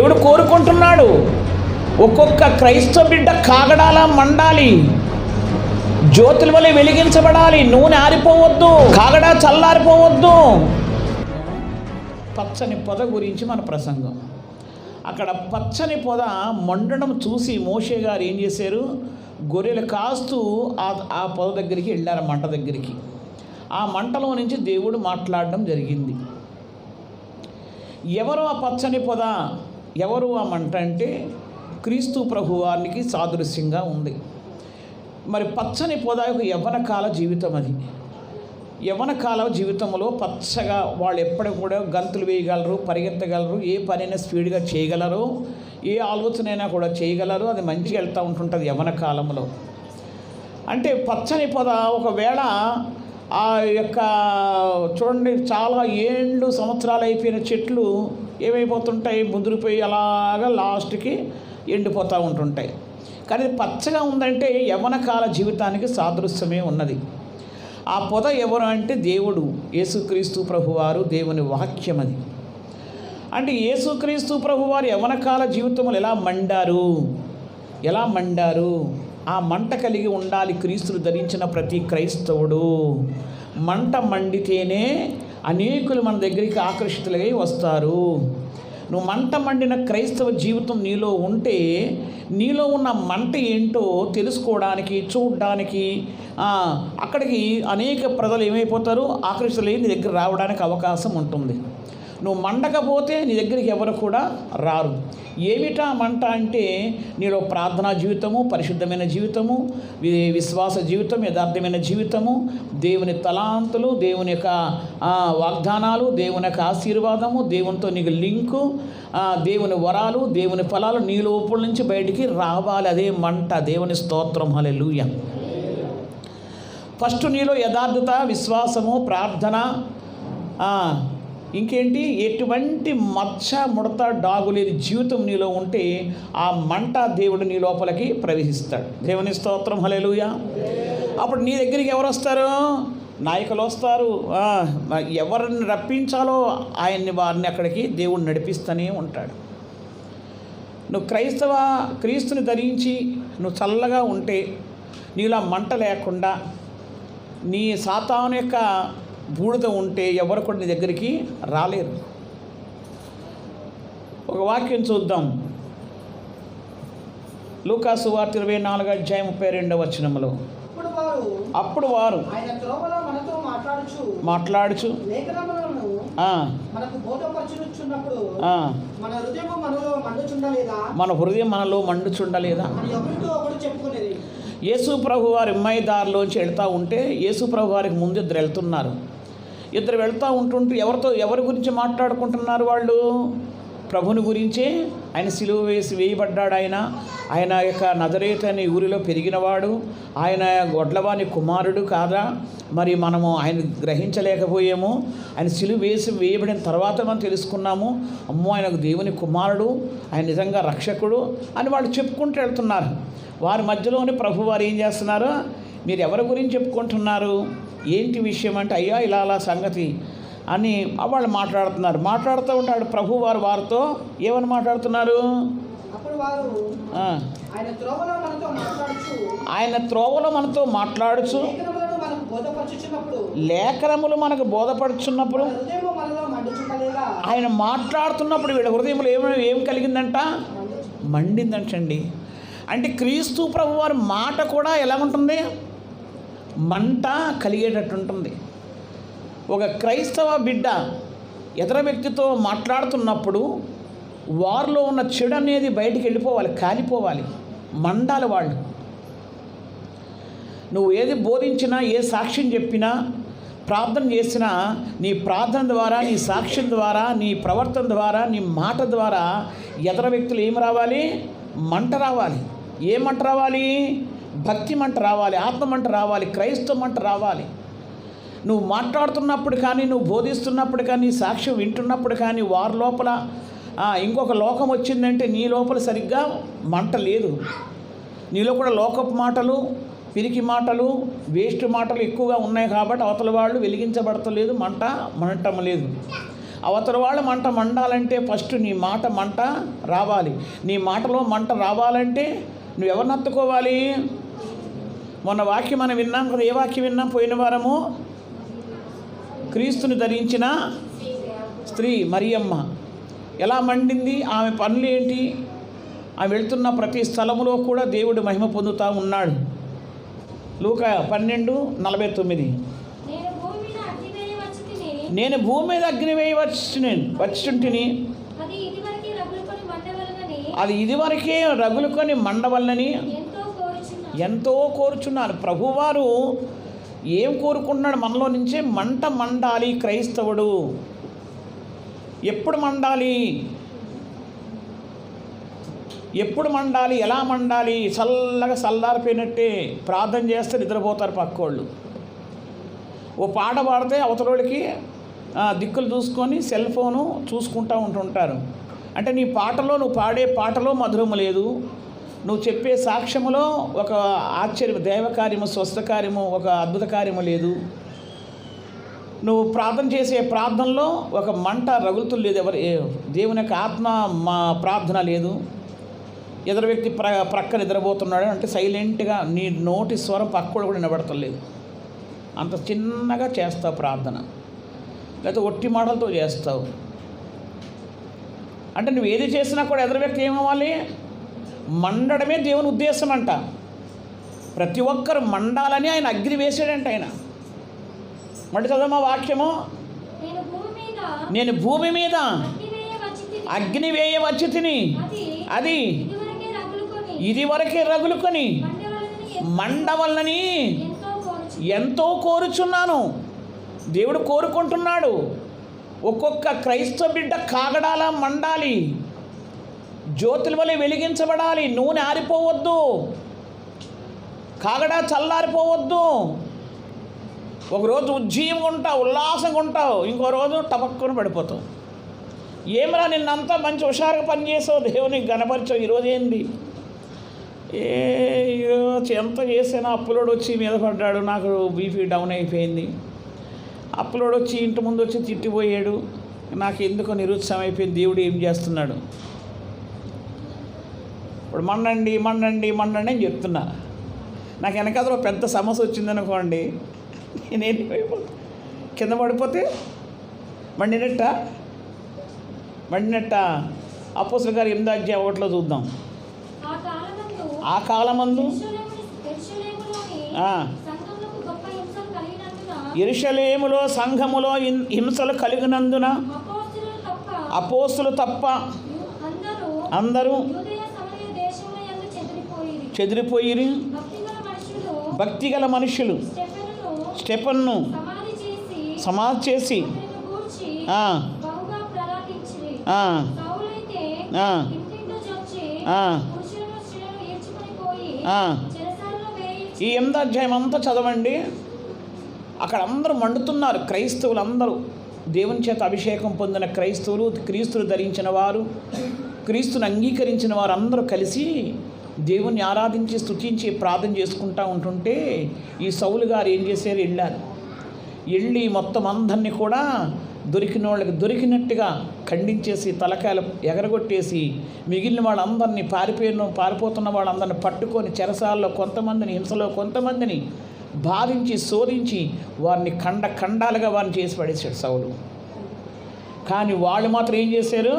దేవుడు కోరుకుంటున్నాడు. ఒక్కొక్క క్రైస్తవ బిడ్డ కాగడాలా మండాలి, జ్యోతుల వలె వెలిగించబడాలి. నూనె ఆరిపోవద్దు, కాగడా చల్లారిపోవద్దు. పచ్చని పొద గురించి మన ప్రసంగం. అక్కడ పచ్చని పొద మండడం చూసి మోషే గారు ఏం చేశారు, గొర్రెలు కాస్తూ ఆ పొద దగ్గరికి వెళ్ళారు, మంట దగ్గరికి. ఆ మంటలో నుంచి దేవుడు మాట్లాడడం జరిగింది. ఎవరు ఆ పచ్చని పొద, ఎవరు ఆ మంట అంటే క్రీస్తు ప్రభువారికి సాదృశ్యంగా ఉంది. మరి పచ్చని పొద యొక్క యవ్వన కాల జీవితం. అది యవ్వన కాల జీవితంలో పచ్చగా వాళ్ళు ఎప్పటికి కూడా గంతులు వేయగలరు, పరిగెత్తగలరు, ఏ పనైనా స్పీడ్గా చేయగలరు, ఏ ఆలోచనైనా కూడా చేయగలరు. అది మంచిగా వెళ్తూ ఉంటుంటుంది యవ్వన కాలంలో. అంటే పచ్చని పొద ఒకవేళ ఆ యొక్క చూడండి, చాలా ఏళ్ళు సంవత్సరాలు అయిపోయిన చెట్లు ఏమైపోతుంటాయి, ముదిరిపోయి అలాగా లాస్ట్కి ఎండిపోతూ ఉంటుంటాయి. కానీ పచ్చగా ఉందంటే యవ్వన కాల జీవితానికి సాదృశ్యమే ఉన్నది. ఆ పొద ఎవరు అంటే దేవుడు, యేసుక్రీస్తు ప్రభువారు, దేవుని వాక్యం. అది అంటే యేసుక్రీస్తు ప్రభువారు యవ్వన కాల జీవితంలో ఎలా మండారు, ఆ మంట కలిగి ఉండాలి క్రీస్తును ధరించిన ప్రతి క్రైస్తవుడు. మంట మండితేనే అనేకులు మన దగ్గరికి ఆకర్షితులై వస్తారు. నువ్వు మంట మండిన క్రైస్తవ జీవితం నీలో ఉంటే, నీలో ఉన్న మంట ఏంటో తెలుసుకోవడానికి, చూడడానికి అక్కడికి అనేక ప్రజలు ఏమైపోతారు, ఆకర్షితులై నీ దగ్గర రావడానికి అవకాశం ఉంటుంది. నువ్వు మండకపోతే నీ దగ్గరికి ఎవరు కూడా రారు. ఏమిటా మంట అంటే నీలో ప్రార్థనా జీవితము, పరిశుద్ధమైన జీవితము, విశ్వాస జీవితం, యథార్థమైన జీవితము, దేవుని తలాంతులు, దేవుని యొక్క వాగ్దానాలు, దేవుని యొక్క ఆశీర్వాదము, దేవునితో నీకు లింకు, దేవుని వరాలు, దేవుని ఫలాలు నీ లోపల నుంచి బయటికి రావాలి. అదే మంట. దేవుని స్తోత్రం, హల్లెలూయా. ఫస్ట్ నీలో యథార్థత, విశ్వాసము, ప్రార్థన, ఇంకేంటి, ఎటువంటి మచ్చ ముడత డాగు లేని జీవితం నీలో ఉంటే ఆ మంట దేవుడు నీ లోపలికి ప్రవేశిస్తాడు. దేవుని స్తోత్రం, హల్లెలూయా. అప్పుడు నీ దగ్గరికి ఎవరు వస్తారు? నాయకులు వస్తారు. ఎవరిని రప్పించాలో వారిని అక్కడికి దేవుడు నడిపిస్తూనే ఉంటాడు. నువ్వు క్రీస్తుని ధరించి నువ్వు చల్లగా ఉంటే, నీలో మంట లేకుండా, నీ సాతాను యొక్క బూడిద ఉంటే ఎవరు కూడా నీ దగ్గరికి రాలేరు. ఒక వాక్యం చూద్దాం. లూకాసు సువార్త 24:32 అప్పుడు వారు మాట్లాడుచు మన హృదయం మనలో మండుచుండలేదా? యేసు ప్రభు వారు ఎమ్మాయి దారిలోంచి వెళ్తూ ఉంటే, యేసు ప్రభు వారికి ముందు ఇద్దరు వెళ్తున్నారు. ఇద్దరు వెళ్తూ ఉంటుంటే ఎవరి గురించి మాట్లాడుకుంటున్నారు వాళ్ళు? ప్రభుని గురించే. ఆయన సిలువ వేయబడ్డాడు. ఆయన యొక్క నజరేతు అనే ఊరిలో పెరిగినవాడు. ఆయన గొడ్లవాని కుమారుడు కాదా? మరి మనము ఆయన గ్రహించలేకపోయాము. ఆయన సిలువ వేయబడిన తర్వాత మనం తెలుసుకున్నాము, అమ్మో ఆయన దేవుని కుమారుడు, ఆయన నిజంగా రక్షకుడు అని వాళ్ళు చెప్పుకుంటూ వెళ్తున్నారు. వారి మధ్యలోని ప్రభు వారు ఏం చేస్తున్నారు, మీరు ఎవరి గురించి చెప్పుకుంటున్నారు, ఏంటి విషయం అంటే, అయ్యా ఇలా సంగతి అని వాళ్ళు మాట్లాడుతూ ఉంటాడు. ప్రభు వారు వారితో ఏమని మాట్లాడుతున్నారు? ఆయన త్రోవలో మనతో మాట్లాడుచు లేఖనములు మనకు బోధపడుచున్నప్పుడు, ఆయన మాట్లాడుతున్నప్పుడు వీళ్ళ హృదయంలో ఏం కలిగిందంట? మండిందంటండి. అంటే క్రీస్తు ప్రభు వారి మాట కూడా ఎలా ఉంటుంది? మంట కలిగేటట్టు ఉంటుంది. ఒక క్రైస్తవ బిడ్డ ఇతర వ్యక్తితో మాట్లాడుతున్నప్పుడు వారిలో ఉన్న చెడు అనేది బయటికి వెళ్ళిపోవాలి, కాలిపోవాలి, మండాలి వాళ్ళు. నువ్వు ఏది బోధించినా, ఏ సాక్ష్యం చెప్పినా, ప్రార్థన చేసినా, నీ ప్రార్థన ద్వారా, నీ సాక్ష్యం ద్వారా, నీ ప్రవర్తన ద్వారా, నీ మాట ద్వారా ఇతర వ్యక్తులు ఏం రావాలి? మంట రావాలి. ఏ మంట రావాలి? భక్తి మంట రావాలి, ఆత్మ మంట రావాలి, క్రైస్తవ మంట రావాలి. నువ్వు మాట్లాడుతున్నప్పుడు కానీ, నువ్వు బోధిస్తున్నప్పుడు కానీ, సాక్ష్యం వింటున్నప్పుడు కానీ వారి లోపల ఇంకొక లోకం వచ్చిందంటే నీ లోపల సరిగ్గా మంట లేదు. నీలో కూడా లోకపు మాటలు, పిరికి మాటలు, వేస్ట్ మాటలు ఎక్కువగా ఉన్నాయి కాబట్టి అవతల వాళ్ళు వెలిగించబడతలేదు, మంటం లేదు. అవతల వాళ్ళ మంట మండాలంటే ఫస్ట్ నీ మాట మంట రావాలి. నీ మాటలో మంట రావాలంటే నువ్వు ఎవరిని హత్తుకోవాలి? మొన్న వాక్యం మనం విన్నాం కదా. ఏ వాక్యం విన్నాం? పోయిన వారము క్రీస్తుని ధరించిన స్త్రీ మరియమ్మ ఎలా మండింది. ఆమె పనులు ఏంటి? ఆమె వెళ్తున్న ప్రతి స్థలములో కూడా దేవుడు మహిమ పొందుతూ ఉన్నాడు. లూకా 12:49 నేను భూమి మీద అగ్ని వేయ వచ్చుంటిని, అది ఇదివరకే రగులుకొని మండవలనని ఎంతో కోరుచున్నాను. ప్రభువారు ఏం కోరుకుంటున్నాడు? మనలో నుంచే మంట మండాలి. క్రైస్తవుడు ఎప్పుడు మండాలి? ఎప్పుడు మండాలి? ఎలా మండాలి? చల్లగా చల్లారిపోయినట్టే ప్రార్థన చేస్తే నిద్రపోతారు పక్కోళ్ళు. ఓ పాట పాడితే అవతలోళ్ళకి దిక్కులు చూసుకొని సెల్ ఫోను చూసుకుంటూ ఉంటుంటారు. అంటే నీ పాటలో, నువ్వు పాడే పాటలో మధురము లేదు, నువ్వు చెప్పే సాక్ష్యములో ఒక ఆశ్చర్య దైవకార్యము, స్వస్థకార్యము, ఒక అద్భుత కార్యము లేదు. నువ్వు ప్రార్థన చేసే ప్రార్థనలో ఒక మంట రగులుతూ లేదు. దేవుని యొక్క ఆత్మ మా ప్రార్థన లేదు. ఎదురు వ్యక్తి ప్రక్క నిద్రపోతున్నాడు అంటే సైలెంట్గా నీ నోటి స్వరం పక్కడు కూడా నిలబడతలేదు. అంత చిన్నగా చేస్తావు ప్రార్థన, లేకపోతే ఒట్టి మాటలతో చేస్తావు. అంటే నువ్వు ఏది చేసినా కూడా ఎదురు వ్యక్తి ఏమవ్వాలి? మండడమే దేవుని ఉద్దేశం అంట. ప్రతి ఒక్కరు మండాలని ఆయన అగ్ని వేసాడంట. ఆయన మళ్ళీ చదవమా వాక్యము. నేను భూమి మీద అగ్ని వేయవచ్చు తిని, అది ఇది వరకే రగులుకొని మండవల్లని ఎంతో కోరుచున్నాను. దేవుడు కోరుకుంటున్నాడు. ఒక్కొక్క క్రైస్తవ బిడ్డ కాగడాల మండాలి, జ్యోతుల వలె వెలిగించబడాలి. నూనె ఆరిపోవద్దు, కాగడా చల్లారిపోవద్దు. ఒకరోజు ఉజ్జీవంగా ఉంటావు, ఉల్లాసంగా ఉంటావు, ఇంకో రోజు టపక్కున పడిపోతావు. ఏమరా నిన్నంతా మంచి హుషారుగా పనిచేసావు, దేవునికి గణపరిచావు, ఈరోజు ఏంది? ఎంత చేసినా అప్పులోడు వచ్చి మీద పడ్డాడు, నాకు బీపీ డౌన్ అయిపోయింది. అప్పులోడు వచ్చి ఇంటి ముందు వచ్చి తిట్టిపోయాడు, నాకు ఎందుకో నిరుత్సాహం అయిపోయింది. దేవుడు ఏం చేస్తున్నాడు? ఇప్పుడు మండండి మండండి మండండి అని చెప్తున్నా. నాకు వెనకాల పెద్ద సమస్య వచ్చిందనుకోండి, నేను కింద పడిపోతే మండినట్ట అపోస్తలుల కార్యం 8:1 చూద్దాం. ఆ కాలమందు యెరూషలేములో సంఘములో హింసలు కలిగినందున అపోస్తలులు తప్ప అందరూ చెదిరిపోయిరి. భక్తిగల మనుషులు స్టెఫెనును సమాధి చేసి ఈ 8వ అధ్యాయం అంతా చదవండి. అక్కడ అందరూ మండుతున్నారు. క్రైస్తవులు అందరూ, దేవుని చేత అభిషేకం పొందిన క్రైస్తవులు, క్రీస్తును ధరించిన వారు, క్రీస్తుని అంగీకరించిన వారు అందరూ కలిసి దేవుణ్ణి ఆరాధించి స్తుతించి ప్రార్థన చేసుకుంటూ ఉంటుంటే ఈ సౌలు గారు ఏం చేశారు? వెళ్ళి మొత్తం అందరినీ కూడా దొరికిన వాళ్ళకి దొరికినట్టుగా ఖండించేసి తలకాయలు ఎగరగొట్టేసి మిగిలిన వాళ్ళందరినీ పారిపోతున్న వాళ్ళందరినీ పట్టుకొని చెరసాల్లో కొంతమందిని, హింసలో కొంతమందిని బాధించి శోధించి వారిని ఖండాలుగా వారిని చేసి పడేశాడు సౌలు. కానీ వాళ్ళు మాత్రం ఏం చేశారు?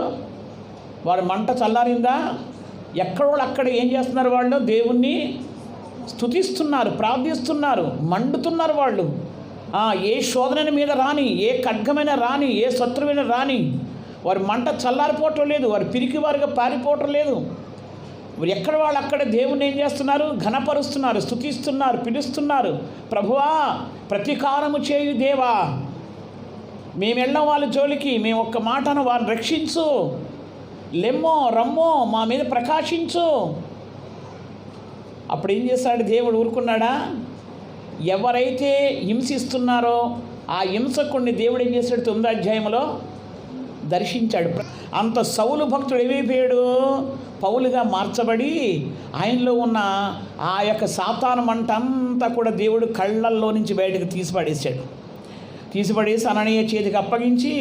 వారి మంట చల్లారిందా? ఎక్కడో అక్కడ ఏం చేస్తున్నారు? వాళ్ళు దేవుణ్ణి స్తుతిస్తున్నారు, ప్రార్థిస్తున్నారు, మండుతున్నారు. వాళ్ళు ఏ శోధన మీద రాని, ఏ ఖడ్గమైన రాని, ఏ శత్రువైనా రాని, వారి మంట చల్లారిపోవటం లేదు, వారు పిరికి వారిగా పారిపోవటం లేదు. ఎక్కడ వాళ్ళు అక్కడ దేవుణ్ణి ఏం చేస్తున్నారు? ఘనపరుస్తున్నారు, స్తుతిస్తున్నారు, పిలుస్తున్నారు. ప్రభువా ప్రతీకారము చేయు దేవా, మేము వెళ్ళాం వాళ్ళ జోలికి, మేము ఒక్క మాటను వారిని రక్షించు, లెమ్మో రమ్మో మా మీద ప్రకాశించు. అప్పుడు ఏం చేశాడు దేవుడు? ఊరుకున్నాడా? ఎవరైతే హింసిస్తున్నారో ఆ హింసకుడిని దేవుడు ఏం చేశాడు? 9వ అధ్యాయంలో దర్శించాడు. అంత సౌలు భక్తుడు ఏమైపోయాడు? పౌలుగా మార్చబడి ఆయనలో ఉన్న ఆ యొక్క సాతాను మంట అంతా కూడా దేవుడు కళ్ళల్లో నుంచి బయటకు తీసిపడేసి అననీయ చేతికి అప్పగించి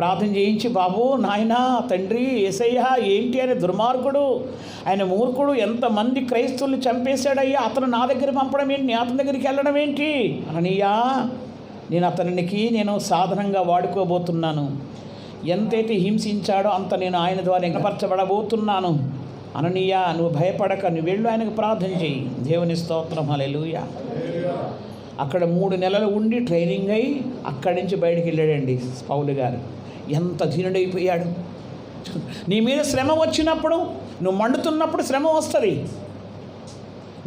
ప్రార్థన చేయించి, బాబు నాయనా తండ్రి యేసయ్య ఏంటి అని దుర్మార్గుడు, ఆయన మూర్ఖుడు, ఎంతమంది క్రైస్తవుల్ని చంపేశాడయ్యా, అతను నా దగ్గర పంపడం ఏంటి, నీ అతని దగ్గరికి వెళ్ళడం ఏంటి అననయ్యా, నేను అతనికి సాధనంగా వాడుకోబోతున్నాను. ఎంతైతే హింసించాడో అంత నేను ఆయన ద్వారా ఎంగపరచబడబోతున్నాను. అననీయ నువ్వు భయపడక, నువ్వు వెళ్ళు, ఆయనకు ప్రార్థన చేయి. దేవుని స్తోత్రం, హల్లెలూయా. అక్కడ 3 నెలలు ఉండి ట్రైనింగ్ అయ్యి అక్కడి నుంచి బయటికి వెళ్ళాడండి పౌలు గారు. ఎంత దీనుడైపోయాడు. నీ మీద శ్రమ వచ్చినప్పుడు, నువ్వు మండుతున్నప్పుడు శ్రమ వస్తుంది.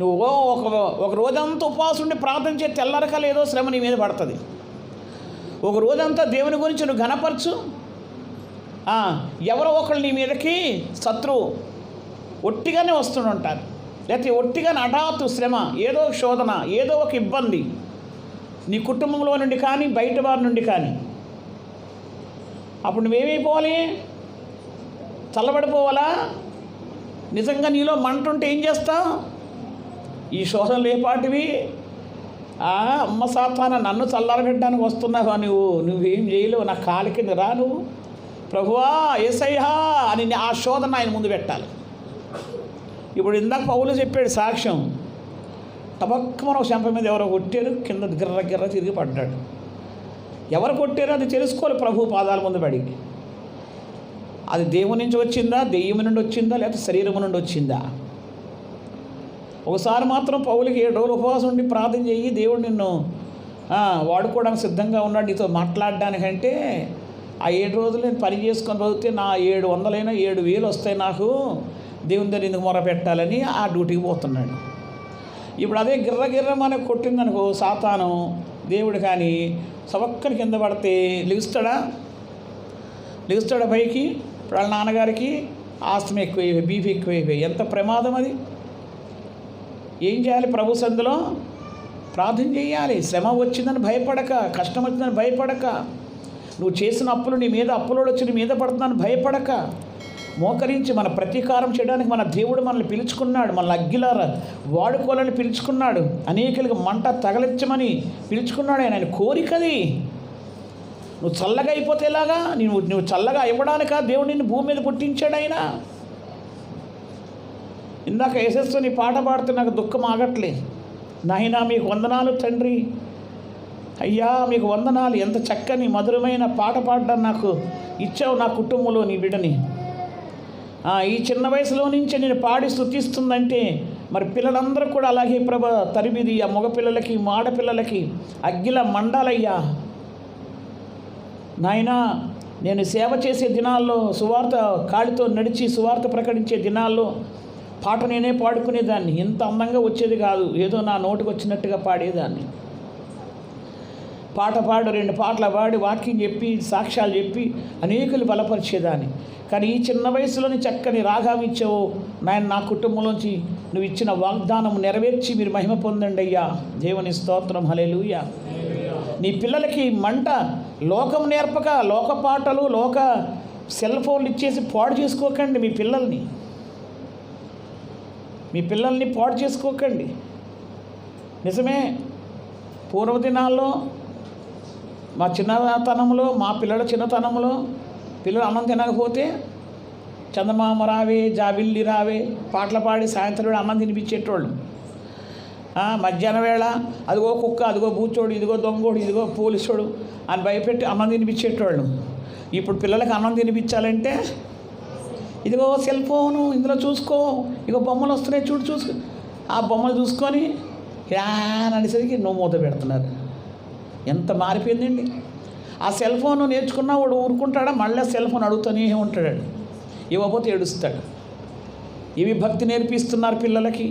నువ్వు ఒక రోజంతా ఉపవాసం ఉండి ప్రార్థన చేసి తెల్లరక లేదో శ్రమ నీ మీద పడుతుంది. ఒక రోజంతా దేవుని గురించి నువ్వు ఘనపరచు, ఎవరో ఒకళ్ళు నీ మీదకి శత్రువు ఒట్టిగానే వస్తుంటారు. లేకపోతే ఒట్టిగానే హఠాత్తు శ్రమ, ఏదో ఒక శోధన, ఏదో ఒక ఇబ్బంది నీ కుటుంబంలో నుండి కానీ బయట వారి నుండి కానీ. అప్పుడు నువ్వేమైపోవాలి? చల్లబడిపోవాలా? నిజంగా నీలో మంట ఉంటే ఏం చేస్తావు? ఈ శోధనలు ఏపాటివి? అమ్మ సాతానా, నన్ను చల్లారబెట్టడానికి వస్తున్నావా నువ్వేం చేయలేవు, నా కాలి కింద రా, నువ్వు ప్రభువా యేసయ్యా అని ఆ శోధన ఆయన ముందు పెట్టాలి. ఇప్పుడు ఇందాక పౌలు చెప్పాడు సాక్ష్యం, టపక్కమన ఒక చెంప మీద ఎవరో కొట్టారు, కింద గిర్ర తిరిగి పడ్డాడు. ఎవరు కొట్టారో అది తెలుసుకోవాలి ప్రభు పాదాల ముందు పడి. అది దేవుని నుంచి వచ్చిందా, దెయ్యం నుండి వచ్చిందా, లేకపోతే శరీరం నుండి వచ్చిందా? ఒకసారి మాత్రం పౌలకి 7 రోజులు ఉపవాసం ఉండి ప్రార్థన చెయ్యి, దేవుడు నిన్ను వాడుకోవడానికి సిద్ధంగా ఉన్నాడు నీతో మాట్లాడడానికంటే. ఆ 7 రోజులు నేను పని చేసుకొని చదివితే నా 700 7,000 వస్తాయి నాకు, దేవుని దగ్గర ఎందుకు మొర పెట్టాలని ఆ డ్యూటీకి పోతున్నాడు. ఇప్పుడు అదే గిర్ర మనకు కొట్టిందనుకో సాతాను, దేవుడు కానీ సవక్కని కింద పడితే లెగుస్తాడా పైకి? ఇప్పుడు వాళ్ళ నాన్నగారికి ఆస్తమా ఎక్కువైపోయి, బీపీ ఎక్కువైపోయి, ఎంత ప్రమాదం అది. ఏం చేయాలి? ప్రభు సందులో ప్రార్థన చేయాలి. శ్రమ వచ్చిందని భయపడక, కష్టం వచ్చిందని భయపడక, నువ్వు చేసిన అప్పులు నీ మీద అప్పులోడు వచ్చి నీ మీద పడుతుందని భయపడక, మోకరించి మన ప్రతీకారం చేయడానికి మన దేవుడు మనల్ని పిలుచుకున్నాడు. మనల్ని అగ్గిలార వాడుకోవాలని పిలుచుకున్నాడు. అనేకులకు మంట తగలించమని పిలుచుకున్నాడు. ఆయన కోరికది. నువ్వు చల్లగా అయిపోతే ఎలాగా? నువ్వు చల్లగా ఇవ్వడానికా దేవుడు నిన్ను భూమి మీద పుట్టించాడు ఆయన. ఇందాక యేసయ్యతో నీ పాట పాడితే నాకు దుఃఖం ఆగట్లే. నాయనా మీకు వందనాలు తండ్రి, అయ్యా మీకు వందనాలు, ఎంత చక్కని మధురమైన పాట పాడడం నాకు ఇచ్చావు నా కుటుంబంలో నీ బిడ్డని. ఈ చిన్న వయసులో నుంచే నేను పాడి స్తుతిస్తుందంటే మరి పిల్లలందరూ కూడా అలాగే ప్రభ తరిమిది ఆ మగపిల్లలకి ఆడపిల్లలకి అగ్గిల మండాలయ్యా. నాయనా నేను సేవ చేసే దినాల్లో, సువార్త కాళ్ళతో నడిచి సువార్త ప్రకటించే దినాల్లో పాట నేనే పాడుకునేదాన్ని. ఎంత అందంగా వచ్చేది కాదు, ఏదో నా నోటికి వచ్చినట్టుగా పాడేదాన్ని. పాట పాడు 2 పాటలు పాడి వాక్యం చెప్పి సాక్ష్యాలు చెప్పి అనేకులు బలపరిచేదాన్ని. కానీ ఈ చిన్న వయసులోని చక్కని రాగం ఇచ్చావు నాయన. నా కుటుంబంలోంచి నువ్వు ఇచ్చిన వాగ్దానం నెరవేర్చి మీరు మహిమ పొందండి అయ్యా. దేవుని స్తోత్రం, హల్లెలూయా. నీ పిల్లలకి మంట లోకం నేర్పక, లోక పాటలు, లోక సెల్ ఫోన్లు ఇచ్చేసి పాడు చేసుకోకండి. మీ పిల్లల్ని పాడు చేసుకోకండి. నిజమే, పూర్వదినాల్లో మా చిన్నతనంలో, మా పిల్లల చిన్నతనంలో పిల్లలు అన్నం తినకపోతే చందమామ రావే, జాబిల్లి రావే పాటలు పాడి సాయంత్రం వేళ అన్నం తినిపించేటోళ్ళు. మధ్యాహ్నం వేళ అదిగో కుక్క, అదిగో బూచోడు, ఇదిగో దొంగోడు, ఇదిగో పోలీసోడు అని భయపెట్టి అన్నం తినిపించేటోళ్ళు. ఇప్పుడు పిల్లలకి అన్నం తినిపించాలంటే ఇదిగో సెల్ ఫోను, ఇందులో చూసుకో, ఇగో బొమ్మలు వస్తున్నాయి చూసుకో, ఆ బొమ్మలు చూసుకొని అనేసరికి నువ్వు మూత పెడుతున్నారు. ఎంత మారిపోయిందండి. ఆ సెల్ ఫోన్ నేర్చుకున్నా వాడు ఊరుకుంటాడా? మళ్ళీ సెల్ ఫోన్ అడుగుతూనే ఉంటాడు. ఇవ్వకపోతే ఏడుస్తాడు. ఇవి భక్తి నేర్పిస్తున్నారు పిల్లలకి.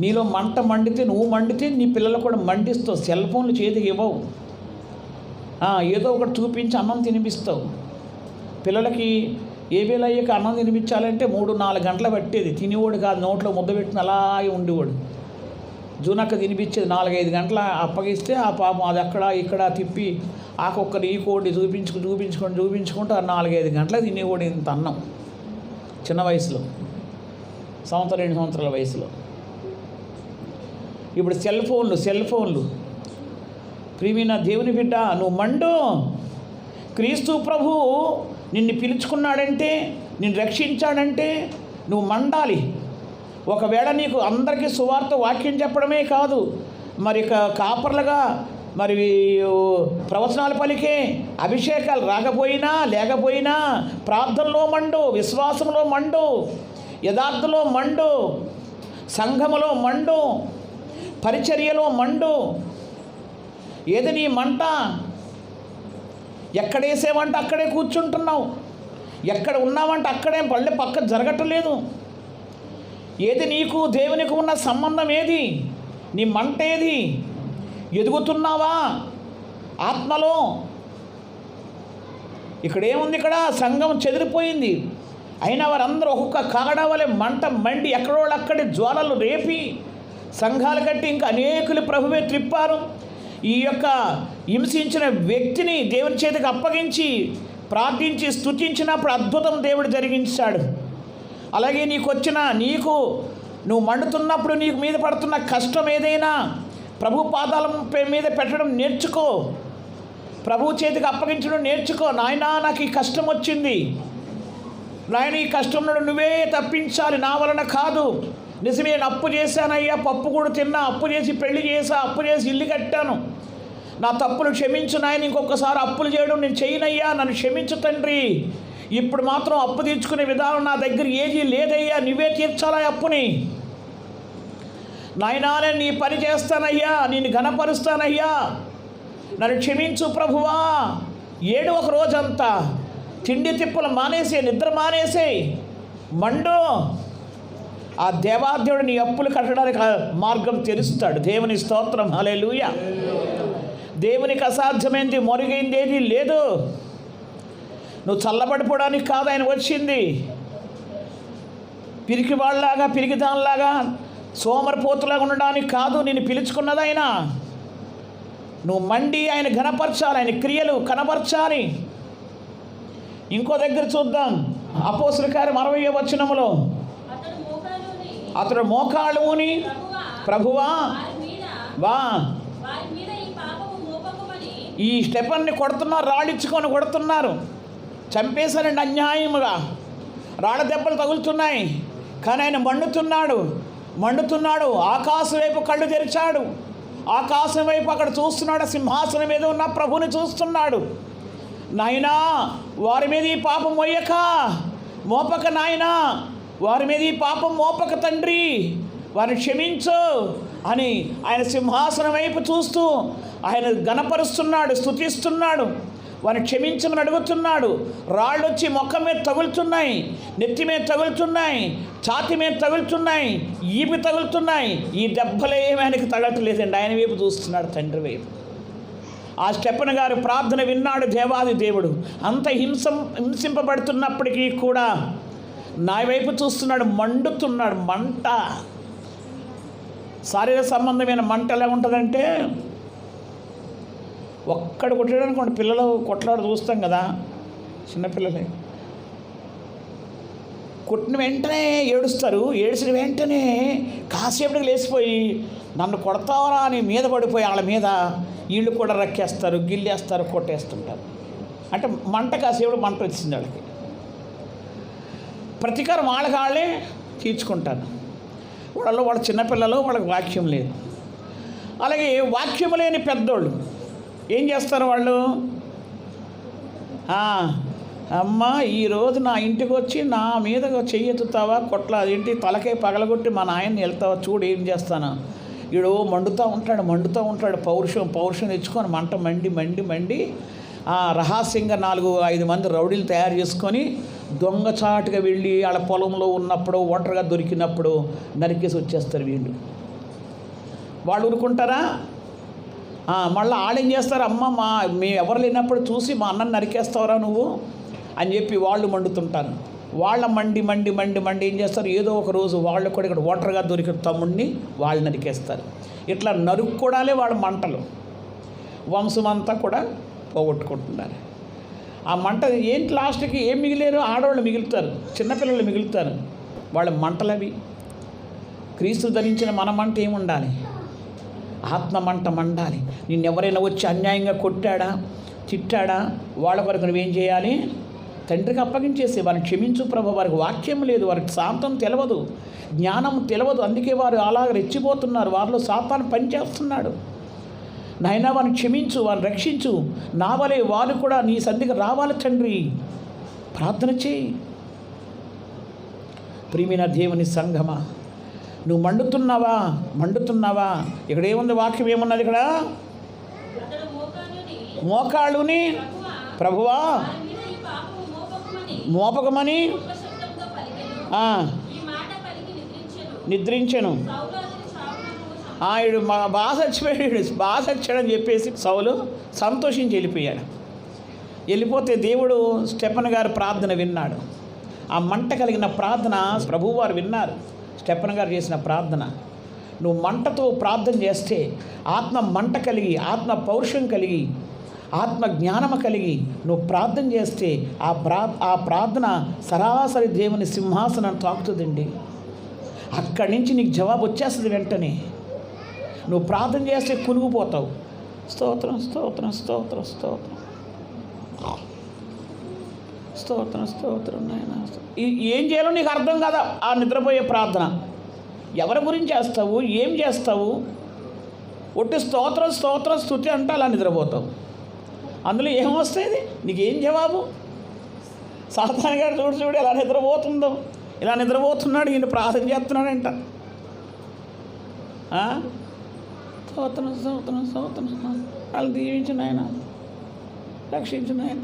నీలో మంట మండితే, నువ్వు మండితే నీ పిల్లలు కూడా మండిస్తావు. సెల్ ఫోన్లు చేతికి ఇవ్వవు. ఏదో ఒకటి చూపించి అన్నం తినిపిస్తావు. పిల్లలకి ఏ వేళ అయ్యాక అన్నం తినిపించాలంటే 3-4 గంటలు పట్టేది. తినేవాడు కాదు, నోట్లో ముద్ద పెట్టిన అలాగే ఉండేవాడు. జూనక్క తినిపించేది 4-5 గంటల అప్పగిస్తే ఆ పాపం అది అక్కడ ఇక్కడ తిప్పి ఆ కుక్కని ఈ కోడి చూపించుకుంటూ ఆ 4-5 గంటలకు తినేవాడు ఇంత అన్నం. చిన్న వయసులో, 1-2 సంవత్సరాల వయసులో. ఇప్పుడు సెల్ ఫోన్లు. ప్రియమైన దేవుని బిడ్డ, నువ్వు మండు. క్రీస్తు ప్రభువు నిన్ను పిలుచుకున్నాడంటే, నిన్ను రక్షించాడంటే నువ్వు మండాలి. ఒకవేళ నీకు అందరికీ సువార్త వాక్యం చెప్పడమే కాదు, మరి కాపర్లుగా మరి ప్రవచనాలు పలికే అభిషేకాలు రాకపోయినా లేకపోయినా ప్రార్థనలో మండు, విశ్వాసంలో మండు, యథార్థలో మండు, సంఘములో మండు, పరిచర్యలో మండు. ఏది నీ మంట? ఎక్కడేసేవంటే అక్కడే కూర్చుంటున్నావు, ఎక్కడ ఉన్నావంటే అక్కడే పళ్ళే పక్క జరగట్లేదు. ఏది నీకు దేవునికి ఉన్న సంబంధం? ఏది నీ మంట? ఏది? ఎదుగుతున్నావా ఆత్మలో? ఇక్కడేముంది? ఇక్కడ సంఘం చెదిరిపోయింది. అయినా వారందరూ ఒక్కొక్క కాగడా వలె మంట మండి ఎక్కడోళ్ళు అక్కడి జ్వాలలు రేపి సంఘాలు కట్టి ఇంకా అనేకులు ప్రభువే త్రిప్పారు. ఈ యొక్క హింసించిన వ్యక్తిని దేవుని చేతికి అప్పగించి ప్రార్థించి స్తుతించినప్పుడు అద్భుతం దేవుడు జరిగించాడు. అలాగే నీకు నువ్వు మండుతున్నప్పుడు నీకు మీద పడుతున్న కష్టం ఏదైనా ప్రభు పాదాల మీద పెట్టడం నేర్చుకో, ప్రభు చేతికి అప్పగించడం నేర్చుకో. నాయనా నాకు ఈ కష్టం వచ్చింది, నాయన ఈ కష్టం నుండి నువ్వే తప్పించాలి, నా వలన కాదు. నిజమే, నేను అప్పు చేశానయ్యా, పప్పు కూడా తిన్నా, అప్పు చేసి పెళ్లి చేశా, అప్పు చేసి ఇల్లు కట్టాను, నా తప్పులు క్షమించు నాయన, ఇంకొకసారి అప్పులు చేయడం నేను చేయనయ్యా, నన్ను క్షమించు తండ్రి. ఇప్పుడు మాత్రం అప్పు తీర్చుకునే విధానం నా దగ్గర ఏదీ లేదయ్యా, నువ్వే తీర్చాలా అప్పుని. నాయనా నేను నీ పని చేస్తానయ్యా, నేను ఘనపరుస్తానయ్యా, నన్ను క్షమించు ప్రభువా. ఏడు ఒక రోజంతా తిండి తిప్పులు మానేసే, నిద్ర మానేసే, మండు. ఆ దేవాదేవుడు నీ అప్పులు కట్టడానికి మార్గం తెరుస్తాడు. దేవుని స్తోత్రం, హల్లెలూయా. దేవునికి అసాధ్యమైంది మొరుగైంది ఏది లేదు. నువ్వు చల్లబడిపోవడానికి కాదు ఆయన వచ్చింది, పిరికి వాళ్ళలాగా పిరికిదానిలాగా సోమరిపోతులాగా ఉండడానికి కాదు నిన్ను పిలుచుకున్నది ఆయన. నువ్వు మండి ఆయన ఘనపరచాలి, ఆయన క్రియలు కనపరచాలి. ఇంకో దగ్గర చూద్దాం, అపోస్తలుల కార్యం 60వ వచనములో అతడు మోకాళ్ళుని ప్రభువా వా ఈ స్టెఫన్ని కొడుతున్నారు, రాళ్ళిచ్చుకొని కొడుతున్నారు, చంపేశారండి అన్యాయముగా, రాళ్ళ దెబ్బలు తగులుతున్నాయి. కానీ ఆయన మండుతున్నాడు. ఆకాశం వైపు కళ్ళు తెరిచాడు, ఆకాశం వైపు అక్కడ చూస్తున్నాడు, సింహాసనం మీద ఉన్న ప్రభుని చూస్తున్నాడు. నాయనా వారి మీద ఈ పాపం మోపక నాయనా, వారి మీద ఈ పాపం మోపక తండ్రి, వారిని క్షమించు అని ఆయన సింహాసనం వైపు చూస్తూ ఆయన ఘనపరుస్తున్నాడు, స్తుతిస్తున్నాడు, వారిని క్షమించమని అడుగుతున్నాడు. రాళ్ళు వచ్చి ముఖం మీద తగులుతున్నాయి, నెత్తి మీద తగులుతున్నాయి, ఛాతి మీద తగులుతున్నాయి, ఈపి తగులుతున్నాయి. ఈ దెబ్బలేమీ ఆయనకి తగలట్లేదండి, ఆయన వైపు చూస్తున్నాడు, తండ్రి వైపు. ఆ స్టెఫెను గారు ప్రార్థన విన్నాడు దేవాది దేవుడు. అంత హింసింపబడుతున్నప్పటికీ కూడా నా వైపు చూస్తున్నాడు, మండుతున్నాడు. మంట, శారీరక సంబంధమైన మంట ఎలా ఉంటుందంటే, ఒక్కడు కొట్టడానికి పిల్లలు కొట్లాడు చూస్తాం కదా, చిన్నపిల్లలే కొట్టిన వెంటనే ఏడుస్తారు. ఏడ్చిన వెంటనే కాసేపటికి లేచిపోయి నన్ను కొడతావరా అని మీద పడిపోయి వాళ్ళ మీద వీళ్ళు కూడా రక్కేస్తారు, గిల్లేస్తారు, కొట్టేస్తుంటారు. అంటే మంట కాసేపుడు మంట వచ్చింది వాళ్ళకి. ప్రతీకారం వాళ్ళే తీర్చుకుంటారు. వాళ్ళ చిన్నపిల్లలు, వాళ్ళకి వాక్యం లేదు. అలాగే వాక్యం లేని పెద్దోళ్ళు ఏం చేస్తారు? వాళ్ళు అమ్మ ఈరోజు నా ఇంటికి వచ్చి నా మీద చెయ్యెత్తుతావా, కొట్లా అదేంటి తలకే పగలగొట్టి మా నాయన్ని వెళ్తావా, చూడు ఏం చేస్తాను. వీడు మండుతూ ఉంటాడు, పౌరుషం తెచ్చుకొని మంట మండి రహస్యంగా 4-5 మంది రౌడీలు తయారు చేసుకొని దొంగచాటుగా వెళ్ళి వాళ్ళ పొలంలో ఉన్నప్పుడు, ఒంటరిగా దొరికినప్పుడు నరికేసి వచ్చేస్తారు. వాళ్ళు ఊరుకుంటారా? మళ్ళీ వాళ్ళేం చేస్తారు? అమ్మ మేము ఎవరు లేనప్పుడు చూసి మా అన్నని నరికేస్తావరా నువ్వు అని చెప్పి వాళ్ళు మండుతుంటారు. వాళ్ళ మండి ఏం చేస్తారు? ఏదో ఒక రోజు వాళ్ళు కూడా ఇక్కడ ఒంటరిగా దొరికిన తమ్ముడిని వాళ్ళు నరికేస్తారు. ఇట్లా నరుక్కోడాలే వాళ్ళ మంటలు. వంశమంతా కూడా పోగొట్టుకుంటున్నారు. ఆ మంట ఏంటి? లాస్ట్కి ఏం మిగిలేరు? ఆడవాళ్ళు మిగులుతారు, చిన్నపిల్లలు మిగులుతారు. వాళ్ళ మంటలవి. క్రీస్తు ధరించిన మన మంట ఏముండాలి? ఆత్మ మంట మండాలి. నిన్నెవరైనా వచ్చి అన్యాయంగా కొట్టాడా, తిట్టాడా? వాళ్ళ కొరకు నువ్వేం చేయాలి? తండ్రికి అప్పగించేసి వారిని క్షమించు ప్రభు. వారికి వాక్యం లేదు, వారికి శాంతం తెలియదు, జ్ఞానం తెలియదు, అందుకే వారు అలా రెచ్చిపోతున్నారు, వారిలో సాతాను పనిచేస్తున్నాడు. నాయనా వారిని క్షమించు, వారిని రక్షించు, నా వలే వారు కూడా నీ సన్నిధికి రావాలి తండ్రి. ప్రార్థన చేయి. ప్రియమైన దేవుని సంఘమా, నువ్వు మండుతున్నావా? ఇక్కడ ఏముంది? వాక్యం ఏమున్నది ఇక్కడ? మోకాళ్ళుని ప్రభువా మోపకమని నిద్రించెను. ఈడు బాగా చచ్చిపోయాడని చెప్పేసి సౌలు సంతోషించి వెళ్ళిపోతే దేవుడు స్టెఫెన్ గారి ప్రార్థన విన్నాడు. ఆ మంట కలిగిన ప్రార్థన ప్రభువారు విన్నారు. స్టెఫెన్ గారు చేసిన ప్రార్థన, నువ్వు మంటతో ప్రార్థన చేస్తే, ఆత్మ మంట కలిగి, ఆత్మ పౌరుషం కలిగి, ఆత్మ జ్ఞానము కలిగి నువ్వు ప్రార్థన చేస్తే ఆ ప్రార్థన సరాసరి దేవుని సింహాసనం తాకుతుందండి. అక్కడి నుంచి నీకు జవాబు వచ్చేస్తుంది వెంటనే. నువ్వు ప్రార్థన చేస్తే కునిగిపోతావు. స్తోత్రం స్తోత్రం స్తోత్రం స్తోత్రం స్తోత్రం స్తోత్రం నాయన. ఏం చేయాలో నీకు అర్థం కాదా? ఆ నిద్రపోయే ప్రార్థన ఎవరి గురించి చేస్తావు? ఏం చేస్తావు? ఒట్టి స్తోత్రం స్తోత్రం స్తుతి అంటే అలా నిద్రపోతావు. అందులో ఏమొస్తుంది? నీకేం జవాబు? సాతాను గారు చూడు ఎలా నిద్రపోతుందో. ఇలా నిద్రపోతున్నాడు, ఈయన ప్రార్థన చేస్తున్నాడంట. స్తోత్రం స్తోత్రం స్తోత్రం. వాళ్ళు దీవించిన ఆయన, రక్షించిన ఆయన.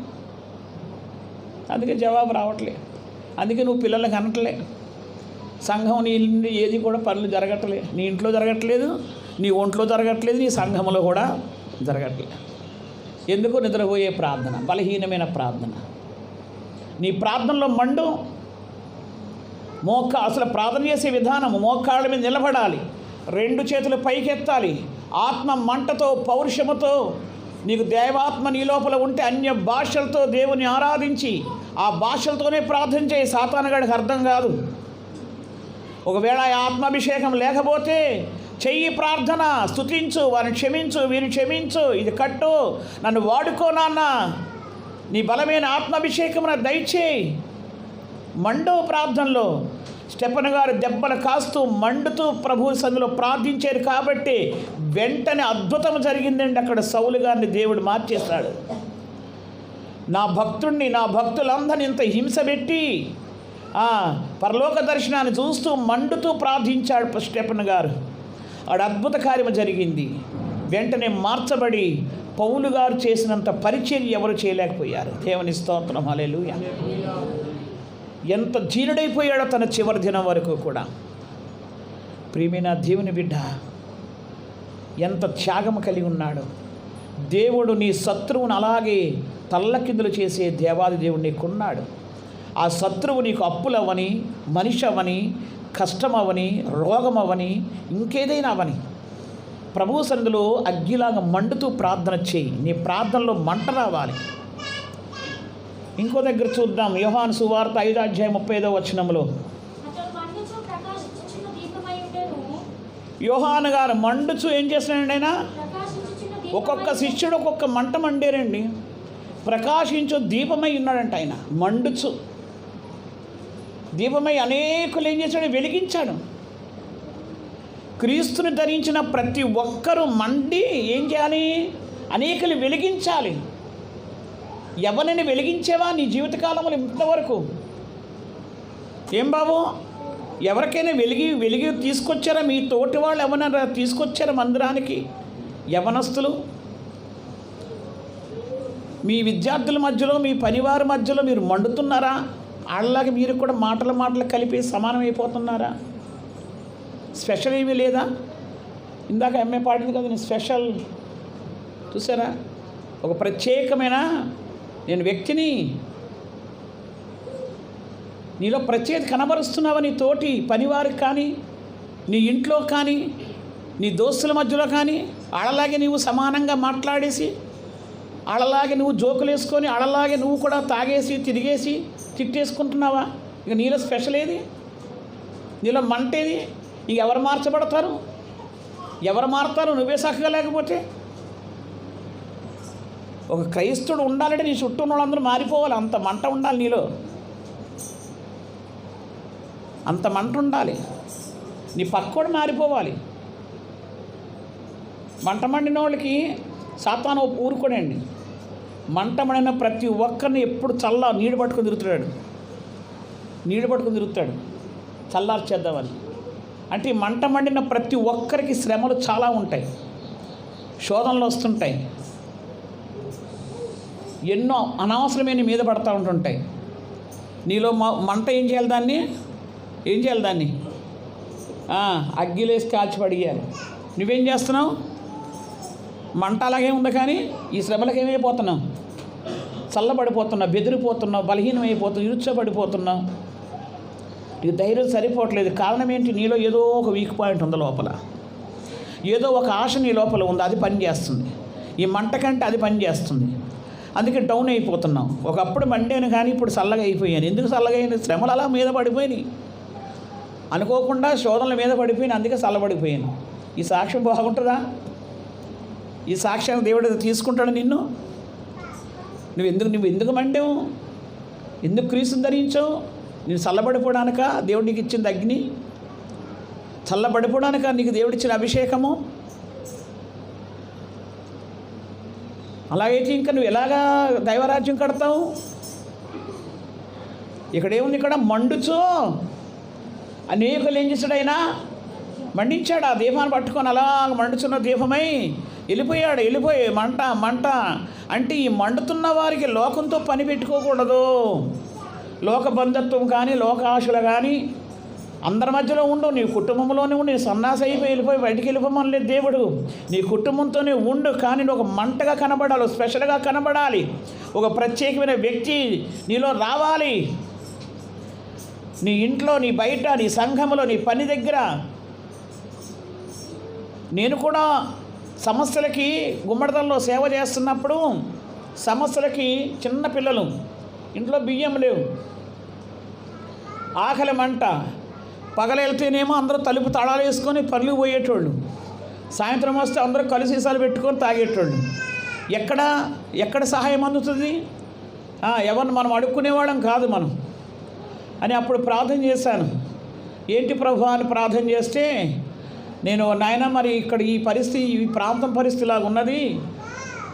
అందుకే జవాబు రావట్లే. అందుకే నువ్వు పిల్లలకు అనట్లే. సంఘం నీ ఏది కూడా పనులు జరగట్లే. నీ ఇంట్లో జరగట్లేదు, నీ ఒంట్లో జరగట్లేదు, నీ సంఘంలో కూడా జరగట్లేదు. ఎందుకు? నిద్రపోయే ప్రార్థన, బలహీనమైన ప్రార్థన. నీ ప్రార్థనలో మండు. అసలు ప్రార్థన చేసే విధానం, మోకాళ్ళ మీద నిలబడాలి, 2 చేతులు పైకెత్తాలి, ఆత్మ మంటతో పౌరుషముతో. నీకు దైవాత్మ నీ లోపల ఉంటే అన్య భాషలతో దేవుని ఆరాధించి ఆ భాషలతోనే ప్రార్థన చేయి. సాతానుగాడికి అర్థం కాదు. ఒకవేళ ఆ ఆత్మాభిషేకం లేకపోతే చెయ్యి ప్రార్థన, స్తుతించు, వారిని క్షమించు, వీరిని క్షమించు, ఇది కట్టు, నన్ను వాడుకో నాన్న, నీ బలమైన ఆత్మాభిషేకం నాకు దయచేయి. మండు ప్రార్థనలో. స్టెఫెన్ గారు దెబ్బలు కాస్తూ మండుతూ ప్రభు సన్నిధిలో ప్రార్థించారు కాబట్టి వెంటనే అద్భుతం జరిగిందండి. అక్కడ సౌలు గారిని దేవుడు మార్చేస్తాడు. నా భక్తులందరినీ ఇంత హింస పెట్టి పరలోక దర్శనాన్ని చూస్తూ మండుతూ ప్రార్థించాడు స్టెఫెన్ గారు. ఆడ అద్భుత కార్యం జరిగింది. వెంటనే మార్చబడి పౌలు గారు చేసినంత పరిచర్య ఎవరు చేయలేకపోయారు. దేవుని స్తోత్రం, హల్లెలూయా. ఎంత జీనుడైపోయాడో తన చివరి దినం వరకు కూడా. ప్రియమైన దేవుని బిడ్డ, ఎంత త్యాగం కలిగి ఉన్నాడు. దేవుడు నీ శత్రువును అలాగే తల్లకిందులు చేసే దేవాది దేవుడు నీకున్నాడు. ఆ శత్రువు నీకు అప్పులవని, మనిషి అవని, కష్టమవని, రోగమవని, ఇంకేదైనా అవని ప్రభు సన్నిధిలో అగ్గిలాగా మండుతూ ప్రార్థన చేయి. నీ ప్రార్థనలో మంట రావాలి. ఇంకో దగ్గర చూద్దాం. యోహాను సువార్త 5:35 యోహాను గారు మండుచు ఏం చేస్తున్నాడండి? ఆయన ఒక్కొక్క శిష్యుడు ఒక్కొక్క మంట మండారండి. ప్రకాశించు దీపమై ఉన్నాడంట. ఆయన మండుచు దీపమై అనేకులు ఏం చేశాడు? వెలిగించాడు. క్రీస్తుని ధరించిన ప్రతి ఒక్కరూ మండి ఏం చేయాలి? అనేకులు వెలిగించాలి. ఎవరిని వెలిగించేవా నీ జీవితకాలంలో ఇంతవరకు? ఏం బాబు, ఎవరికైనా వెలిగి తీసుకొచ్చారా? మీ తోటి వాళ్ళు ఎవరైనా తీసుకొచ్చారా మందిరానికి? యవనస్తులు, మీ విద్యార్థుల మధ్యలో, మీ పనివారి మధ్యలో మీరు మండుతున్నారా? వాళ్ళలాగా మీరు కూడా మాటలు కలిపి సమానమైపోతున్నారా? స్పెషల్ ఏమీ లేదా? ఇందాక ఎంఏ పాడింది కదా, నేను స్పెషల్ చూసారా? ఒక ప్రత్యేకమైన నేను వ్యక్తిని. నీలో ప్రత్యేకత కనబరుస్తున్నావా నీ తోటి పనివారికి కానీ, నీ ఇంట్లో కానీ, నీ దోస్తుల మధ్యలో కానీ? వాళ్ళలాగే నువ్వు సమానంగా మాట్లాడేసి, వాళ్ళలాగే నువ్వు జోకులు వేసుకొని, వాళ్ళలాగే నువ్వు కూడా తాగేసి తిరిగేసి తిట్టేసుకుంటున్నావా? ఇక నీలో స్పెషల్ ఏది? నీలో మంట ఏది? ఇక ఎవరు మార్చబడతారు? ఎవరు మారుతారు? నువ్వే చక్కగా లేకపోతే ఒక క్రైస్తవుడు ఉండాలంటే నీ చుట్టూ ఉన్న వాళ్ళందరూ మారిపోవాలి. అంత మంట ఉండాలి నీలో, అంత మంట ఉండాలి. నీ పక్కోడు మారిపోవాలి. మంట మండిన వాళ్ళకి సాతాను ఊరుకోడండి. మంట మండిన ప్రతి ఒక్కరిని ఎప్పుడు నీళ్ళు పట్టుకొని తిరుగుతాడు, చల్లార్చేద్దామని. అంటే ఈ మంట మండిన ప్రతి ఒక్కరికి శ్రమలు చాలా ఉంటాయి, శోధనలు వస్తుంటాయి, ఎన్నో అనవసరమైన మీద పడతా ఉంటుంటాయి. నీలో మంట ఏం చేయాలి దాన్ని అగ్గిలేసి కాల్చి పడియాలి. నువ్వేం చేస్తున్నావు? మంట అలాగే ఉంది, కానీ ఈ శ్రమలకు ఏమైపోతున్నావు? చల్లబడిపోతున్నావు, బెదిరిపోతున్నావు, బలహీనమైపోతున్నావు, ఇరుచ్చబడిపోతున్నావు. నీకు ధైర్యం సరిపోవట్లేదు. కారణం ఏంటి? నీలో ఏదో ఒక వీక్ పాయింట్ ఉంది లోపల, ఏదో ఒక ఆశ నీ లోపల ఉంది, అది పని చేస్తుంది. ఈ మంట కంటే అది పని చేస్తుంది. అందుకే డౌన్ అయిపోతున్నావు. ఒకప్పుడు మండాను కానీ ఇప్పుడు చల్లగా అయిపోయాను. ఎందుకు చల్లగా అయింది? శ్రమలు అలా మీద పడిపోయినాయి, అనుకోకుండా శోధనల మీద పడిపోయినా, అందుకే చల్లబడిపోయాను. ఈ సాక్ష్యం బాగుంటుందా? ఈ సాక్ష్యాన్ని దేవుడు తీసుకుంటాడు నిన్ను? నువ్వు ఎందుకు మండావు? ఎందుకు క్రీస్తుని ధరించావు? నేను చల్లబడిపోవడానిక దేవుడు నీకు ఇచ్చింది అగ్ని? చల్లబడిపోవడానిక నీకు దేవుడిచ్చిన అభిషేకము? అలాగైతే ఇంకా నువ్వు ఎలాగా దైవరాజ్యం కడతావు? ఇక్కడేముంది? ఇక్కడ మండుచు అనేకులు ఏం చేశాడు? ఆయన మండించాడు. ఆ దీపాన్ని పట్టుకొని అలా మండుచున్న దీపమై వెళ్ళిపోయి మంట అంటే ఈ మండుతున్న వారికి లోకంతో పని పెట్టుకోకూడదు. లోక బంధత్వం కానీ, లోక ఆశలు కానీ అందరి మధ్యలో ఉండు. నీ కుటుంబంలోనే ఉండు. నీ సన్నాసి వెళ్ళిపోయి బయటికి వెళ్ళిపోమనలేదు దేవుడు. నీ కుటుంబంతోనే ఉండు, కానీ నువ్వు ఒక మంటగా కనబడాలి, స్పెషల్గా కనబడాలి. ఒక ప్రత్యేకమైన వ్యక్తి నీలో రావాలి. నీ ఇంట్లో, నీ బయట, నీ సంఘంలో, నీ పని దగ్గర. నేను కూడా సమస్యలకి గుమ్మడిదల్లో సేవ చేస్తున్నప్పుడు సమస్యలకి చిన్న పిల్లలు, ఇంట్లో బియ్యం లేవు, ఆకలి మంట, పగలెళ్తేనేమో అందరూ తలుపు తాళాలు వేసుకొని పనులు పోయేటోళ్ళు, సాయంత్రం వస్తే అందరూ కలిసి సీసాలు పెట్టుకొని తాగేటోళ్ళు. ఎక్కడ సహాయం అందుతుంది? ఎవరిని మనం అడుక్కునేవాళ్ళం కాదు మనం అని అప్పుడు ప్రార్థన చేశాను. ఏంటి ప్రభువా అని ప్రార్థన చేస్తే, నేను నాయన మరి ఇక్కడ ఈ పరిస్థితి, ఈ ప్రాంతం పరిస్థితి లాగా ఉన్నది,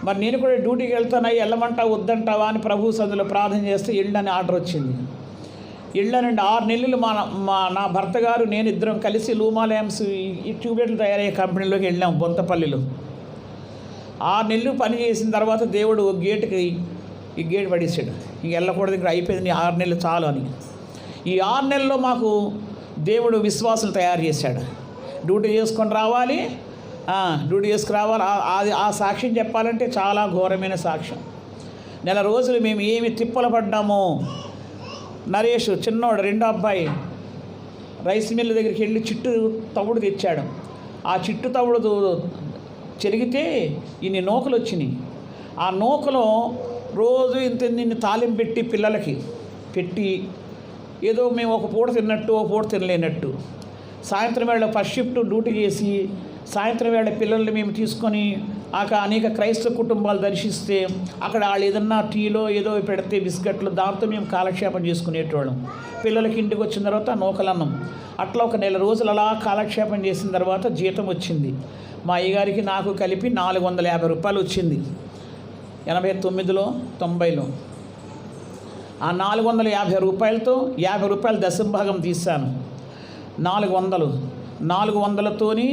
మరి నేను కూడా డ్యూటీకి వెళ్తాను, వెళ్ళమంటావా వద్దంటావా అని ప్రభు సందులో ప్రార్థన చేస్తే వెళ్ళని ఆర్డర్ వచ్చింది. వెళ్ళానండి. 6 నెలలు నా భర్త గారు నేను ఇద్దరం కలిసి లూమా ల్యాంప్స్ ఈ ట్యూబ్లైట్లు తయారయ్యే కంపెనీలోకి వెళ్ళాం బొంతపల్లిలో. 6 నెలలు పని చేసిన తర్వాత దేవుడు ఈ గేట్ పడేసాడు. ఇంక వెళ్ళకూడదు, ఇక్కడ అయిపోయింది, 6 నెలలు చాలు అని. ఈ 6 నెలల్లో మాకు దేవుడు విశ్వాసం తయారు చేశాడు. డ్యూటీ చేసుకొని రావాలి. ఆ సాక్ష్యం చెప్పాలంటే చాలా ఘోరమైన సాక్ష్యం. నెల రోజులు మేము ఏమి తిప్పలు పడ్డామో. నరేష్ చిన్నోడు, 2వ అబ్బాయి రైస్ మిల్ దగ్గరికి వెళ్ళి చిట్టు తవుడు తెచ్చాడు. ఆ చిట్టు తవుడు చెరిగితే ఇన్ని నూకలు వచ్చినాయి. ఆ నూకలో రోజు నిన్ను తాలింపు పెట్టి పిల్లలకి పెట్టి ఏదో మేము ఒక పూట తిన్నట్టు, ఒక పూట తినలేనట్టు. సాయంత్రం వేళ ఫస్ట్ షిఫ్ట్ డ్యూటీ చేసి సాయంత్రం వేళ పిల్లల్ని మేము తీసుకొని అనేక క్రైస్తవ కుటుంబాలు దర్శిస్తే అక్కడ వాళ్ళు ఏదన్నా టీలో ఏదో పెడితే బిస్కెట్లు, దాంతో మేము కాలక్షేపం చేసుకునేటోళ్ళం. పిల్లలకి ఇంటికి వచ్చిన తర్వాత నూకలన్నం. అట్లా ఒక నెల రోజులు అలా కాలక్షేపం చేసిన తర్వాత జీతం వచ్చింది. మా అయ్యగారికి నాకు కలిపి 450 రూపాయలు వచ్చింది 89లో 90లో. ఆ 450 రూపాయలతో 50 రూపాయలు దశంభాగం తీశాను. 400తోని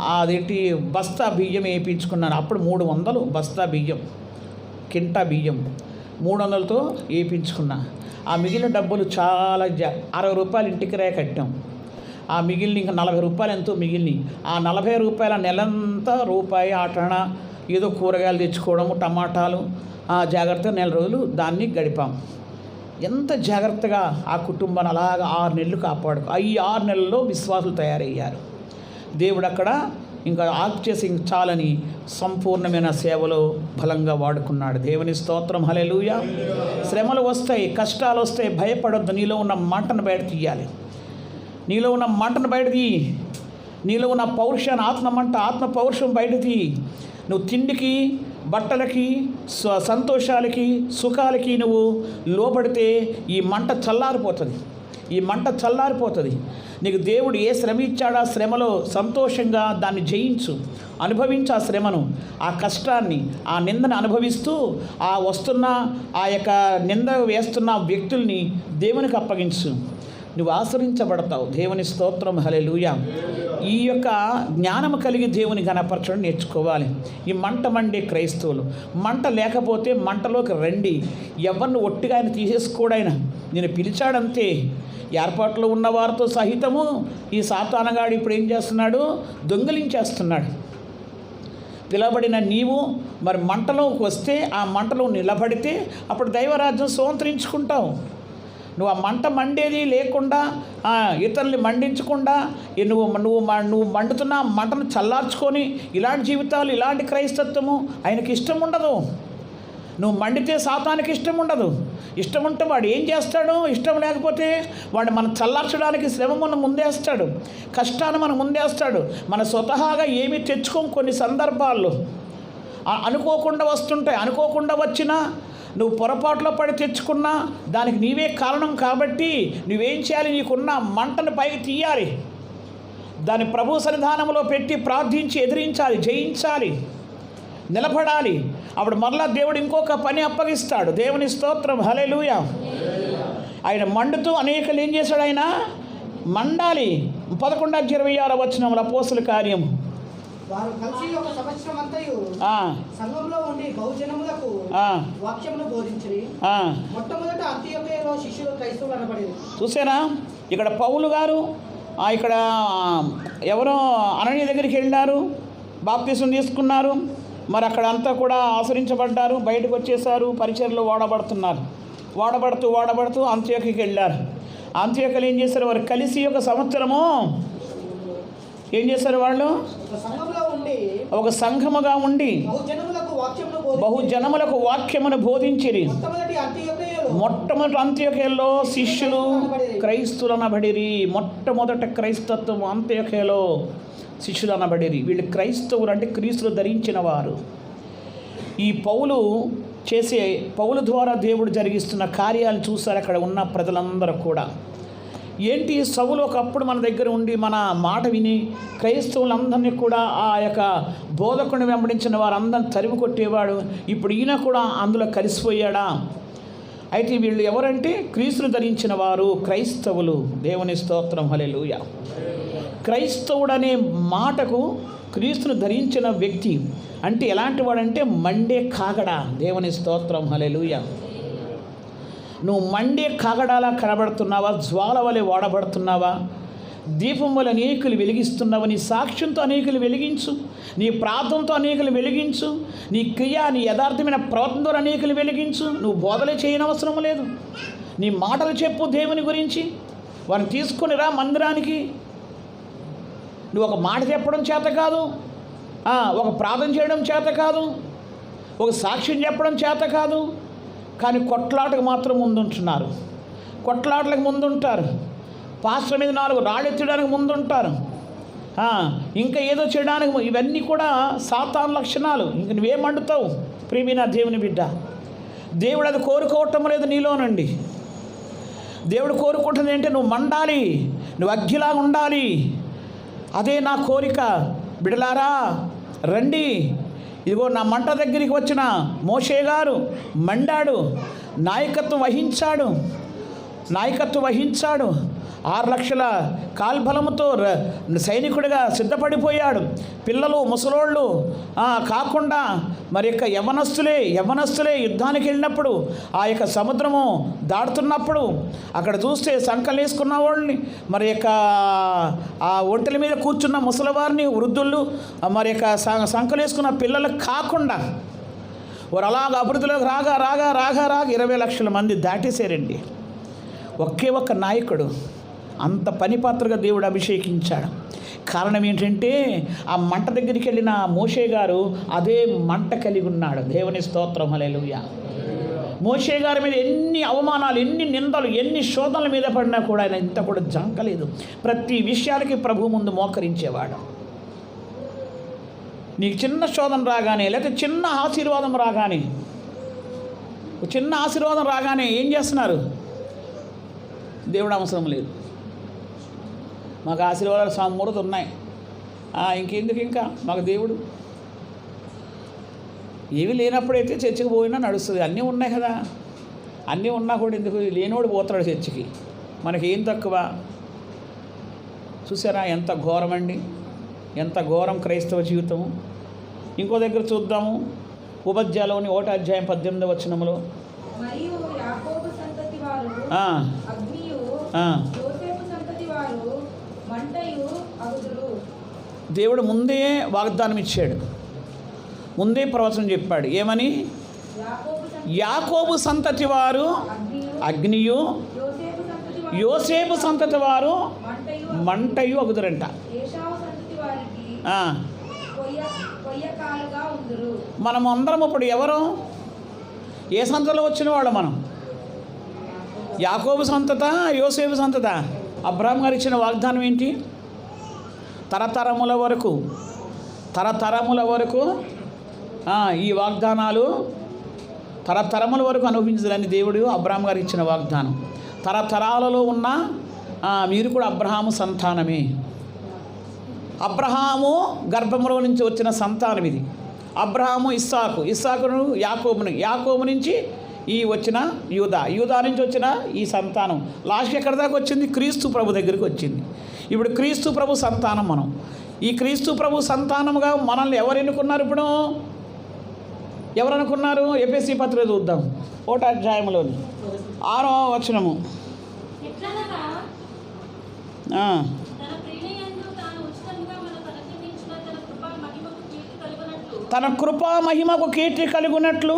అదేంటి బస్తా బియ్యం వేయించుకున్నాను. అప్పుడు 300 బస్తా బియ్యం, కింటా బియ్యం 300తో వేయించుకున్నా. ఆ మిగిలిన డబ్బులు చాలా 60 రూపాయలు ఇంటికి రే కట్టాం. ఆ మిగిలిన ఇంకా 40 రూపాయలు ఎంతో మిగిలినవి. ఆ 40 రూపాయల నెలంతా రూపాయి ఆటణ ఏదో కూరగాయలు తెచ్చుకోవడము, టమాటాలు, జాగ్రత్తగా నెల రోజులు దాన్ని గడిపాం. ఎంత జాగ్రత్తగా ఆ కుటుంబాన్ని అలాగా 6 నెలలు కాపాడు. ఈ 6 నెలల్లో విశ్వాసులు తయారయ్యారు. దేవుడు అక్కడ ఇంకా ఆఫ్ చేసి చాలని సంపూర్ణమైన సేవలో బలంగా వాడుకున్నాడు. దేవుని స్తోత్రం, హల్లెలూయా. శ్రమలు వస్తాయి, కష్టాలు వస్తాయి, భయపడొద్దు. నీలో ఉన్న మంటను బయట తీయాలి. నీలో ఉన్న మంటను బయట తీయి. నీలో ఉన్న పౌరుషాన్ని, ఆత్మ పౌరుషం బయట తీయి. నువ్వు తిండికి బట్టలకి, సంతోషాలకి, సుఖాలకి నువ్వు లోపడితే ఈ మంట చల్లారిపోతుంది. ఈ మంట చల్లారిపోతుంది. నీకు దేవుడు ఏ శ్రమ ఇచ్చాడో ఆ శ్రమలో సంతోషంగా దాన్ని జయించు, అనుభవించు. ఆ శ్రమను, ఆ కష్టాన్ని, ఆ నిందను అనుభవిస్తూ ఆ వస్తున్న ఆ యొక్క నింద వేస్తున్న వ్యక్తుల్ని దేవునికి అప్పగించు. నువ్వు ఆశ్రయించబడతావు. దేవుని స్తోత్రం, హల్లెలూయా. ఈ యొక్క జ్ఞానం కలిగి దేవుని గణపరచడం నేర్చుకోవాలి. ఈ మంట మండే క్రైస్తవులు, మంట లేకపోతే మంటలోకి రండి. ఎవరిని ఒట్టిగా ఆయన తీసేసుకోడాయన, నేను పిలిచాడంతే. ఏర్పాట్లో ఉన్న వారితో సహితము ఈ సాతానగాడు ఇప్పుడు ఏం చేస్తున్నాడు? దొంగిలించేస్తున్నాడు. పిలబడిన నీవు మరి మంటలోకి వస్తే, ఆ మంటలో నిలబడితే అప్పుడు దైవరాజ్యం స్వతంత్రించుకుంటావు. నువ్వు ఆ మంట మండేది లేకుండా, ఇతరుల్ని మండించకుండా, నువ్వు మండుతున్న మంటను చల్లార్చుకొని ఇలాంటి జీవితాలు, ఇలాంటి క్రైస్తత్వము ఆయనకి ఇష్టం ఉండదు. నువ్వు మండితే సాతానికి ఇష్టం ఉండదు. ఇష్టం ఉంటే వాడు ఏం చేస్తాడు? ఇష్టం లేకపోతే వాడు మనం చల్లార్చడానికి శ్రమ మనం ముందేస్తాడు, కష్టాన్ని మనం ముందేస్తాడు. మన స్వతహాగా ఏమీ తెచ్చుకోం. కొన్ని సందర్భాల్లో అనుకోకుండా వస్తుంటాయి. అనుకోకుండా వచ్చినా నువ్వు పొరపాట్లో పడి తెచ్చుకున్నా దానికి నీవే కారణం. కాబట్టి నువ్వేం చేయాలి? నీకున్న మంటను పైకి తీయాలి, దాన్ని ప్రభు సన్నిధానంలో పెట్టి ప్రార్థించి ఎదిరించాలి, జయించాలి, నిలబడాలి. అప్పుడు మరలా దేవుడు ఇంకొక పని అప్పగిస్తాడు. దేవుని స్తోత్రం, హల్లెలూయా. ఆయన మండుతూ అనేకలు ఏం చేశాడు? ఆయన మండాలి. 11:26 అపోస్తలుల కార్యం. వారు కలిసి ఒక సంవత్సరం అంతయు సంఘంలో ఉండి బహుజనములకు వాక్యమును బోధించిరి. మొట్టమొదట అంతియోకియలో శిష్యులు క్రైస్తవులు అనబడేది. చూసారా? ఇక్కడ పౌలు గారు ఇక్కడ ఎవరో అననీయ దగ్గరికి వెళ్ళారు, బాప్తిసం తీసుకున్నారు. మరి అక్కడ అంతా కూడా ఆశ్రయించబడ్డారు, బయటకు వచ్చేసారు, పరిచర్లో వాడబడుతూ అంత్యోకికి వెళ్ళారు. అంత్యోకియలో ఏం చేశారు? వారు కలిసి ఒక సంవత్సరము ఏం చేశారు? వాళ్ళు ఒక సంఘముగా ఉండి బహుజనములకు వాక్యమును బోధించిరి. మొట్టమొదటి అంత్యోకియలో శిష్యులు క్రైస్తులు అనబడిరి. మొట్టమొదట క్రైస్తత్వం అంత్యోకియలో శిష్యులు అనబడిరి. వీళ్ళు క్రైస్తవులు అంటే క్రీస్తులు ధరించిన వారు. ఈ పౌలు ద్వారా దేవుడు జరిగిస్తున్న కార్యాలు చూశారు అక్కడ ఉన్న ప్రజలందరూ కూడా. ఏంటి? సౌలు ఒకప్పుడు మన దగ్గర ఉండి మన మాట విని క్రైస్తవులందరినీ కూడా ఆ యొక్క బోధకుని వెంబడించిన వారందరిని తరిమి కొట్టేవాడు. ఇప్పుడు ఈయన కూడా అందులో కలిసిపోయాడా? అయితే వీళ్ళు ఎవరంటే క్రీస్తును ధరించిన వారు, క్రైస్తవులు. దేవుని స్తోత్రం, హల్లెలూయా. క్రైస్తవుడనే మాటకు క్రీస్తును ధరించిన వ్యక్తి అంటే ఎలాంటి వాడంటే మండే కాగడా. దేవుని స్తోత్రం, హల్లెలూయా. నువ్వు మండే కాగడాలా కనబడుతున్నావా? జ్వాల వలె వాడబడుతున్నావా? దీపం వల్ల అనేకులు వెలిగిస్తున్నావా? నీ సాక్ష్యంతో అనేకులు వెలిగించు, నీ ప్రార్థనతో అనేకులు వెలిగించు, నీ క్రియ, నీ యథార్థమైన ప్రవర్తనతో అనేకులు వెలిగించు. నువ్వు బోధలే చేయనవసరం లేదు. నీ మాటలు చెప్పు దేవుని గురించి. వారిని తీసుకొని రా మందిరానికి. నువ్వు ఒక మాట చెప్పడం చేత కాదు, ఒక ప్రార్థన చేయడం చేత కాదు, ఒక సాక్ష్యం చెప్పడం చేత కాదు, కానీ కొట్లాటకు మాత్రం ముందుంటున్నారు. కొట్లాటలకు ముందుంటారు. పాస్టర్ మీద 4 రాళ్ళెత్తడానికి ముందుంటారు. ఇంకా ఏదో చేయడానికి. ఇవన్నీ కూడా సాతాను లక్షణాలు. ఇంక నువ్వేం మండుతావు? ప్రియమైన దేవుని బిడ్డ, దేవుడు అది కోరుకోవటం లేదు నీలోనండి. దేవుడు కోరుకుంటుంది ఏంటంటే నువ్వు మండాలి, నువ్వు అగ్గిలాగా ఉండాలి. అదే నా కోరిక. బిడలారా రండి. ఇదిగో నా మంట దగ్గరికి వచ్చిన మోషే గారు మండాడు, నాయకత్వం వహించాడు. 6 లక్షల కాల్బలముతో సైనికుడిగా సిద్ధపడిపోయాడు. పిల్లలు, ముసలోళ్ళు కాకుండా మరి యొక్క యవనస్తులే యుద్ధానికి వెళ్ళినప్పుడు, ఆ యొక్క సముద్రము దాటుతున్నప్పుడు అక్కడ చూస్తే సంకలు వేసుకున్న వాళ్ళని, మరి యొక్క ఆ ఒంటెల మీద కూర్చున్న ముసలివారిని, వృద్ధులు, మరి యొక్క సంకలు వేసుకున్న పిల్లలు కాకుండా వారు అలాగ అభివృద్ధిలోకి రాగా 20 లక్షల మంది దాటేశారండి. ఒకే ఒక్క నాయకుడు అంత పనిపాత్రగా దేవుడు అభిషేకించాడు. కారణం ఏంటంటే ఆ మంట దగ్గరికి వెళ్ళిన మోషే గారు అదే మంట కలిగి ఉన్నాడు. దేవుని స్తోత్రం, హల్లెలూయా. మోషే గారి మీద ఎన్ని అవమానాలు, ఎన్ని నిందలు, ఎన్ని శోధనల మీద పడినా కూడా ఆయన ఇంత కూడా జంకలేదు. ప్రతి విషయాలకి ప్రభు ముందు మోకరించేవాడు. నీకు చిన్న శోధన రాగానే, లేకపోతే చిన్న ఆశీర్వాదం రాగానే, చిన్న ఆశీర్వాదం రాగానే ఏం చేస్తున్నారు? దేవుడు అవసరం లేదు, మాకు ఆశీర్వాదాలు సమృద్ధి ఉన్నాయి, ఇంకెందుకు ఇంకా మాకు దేవుడు. ఏవి లేనప్పుడైతే చర్చికి పోయినా నడుస్తుంది. అన్నీ ఉన్నాయి కదా, అన్నీ ఉన్నా కూడా ఎందుకు? లేనివాడు పోతాడు చర్చికి, మనకేం తక్కువ? చూసారా ఎంత ఘోరం అండి, ఎంత ఘోరం క్రైస్తవ జీవితము. ఇంకో దగ్గర చూద్దాము, ఉపధ్యాయంలోని 1వ అధ్యాయం 18వ వచనంలో, మరియు యాకోబు సంతతి వారు అగ్నియు, యోసేపు సంతతి వారు మంటయు అగుదురు. దేవుడు ముందే వాగ్దానం ఇచ్చాడు, ముందే ప్రవచనం చెప్పాడు. ఏమని? యాకోబు సంతతి వారు అగ్నియు, యోసేపు సంతతి వారు మంటయు అగుదురంట. మనం అందరం ఇప్పుడు ఎవరు? ఏ సంతలో వచ్చిన వాళ్ళు మనం? యాకోబు సంతత, యోసేపు సంతత? అబ్రహాం గారు ఇచ్చిన వాగ్దానం ఏంటి? తరతరముల వరకు, తరతరముల వరకు ఈ వాగ్దానాలు తరతరముల వరకు అనుభవించాలని దేవుడు అబ్రహాం గారికి ఇచ్చిన వాగ్దానం. తరతరాలలో ఉన్న మీరు కూడా అబ్రహాము సంతానమే. అబ్రహాము గర్భంలో నుంచి వచ్చిన సంతానం ఇది. అబ్రహాము ఇస్సాకును యాకోబు నుంచి ఈ వచ్చిన యూదా నుంచి వచ్చిన ఈ సంతానం లాస్ట్ ఎక్కడి దాకా వచ్చింది? క్రీస్తు ప్రభు దగ్గరికి వచ్చింది. ఇప్పుడు క్రీస్తు ప్రభు సంతానం మనం. ఈ క్రీస్తు ప్రభు సంతానముగా మనల్ని ఎవరు ఎన్నుకున్నారు? ఇప్పుడు ఎవరు అనుకున్నారు? ఎఫెసీ పత్రిక చూద్దాం, 1వ అధ్యాయంలోని 6వ వచనము. తన కృపా మహిమకు కీర్తి కలుగునట్లు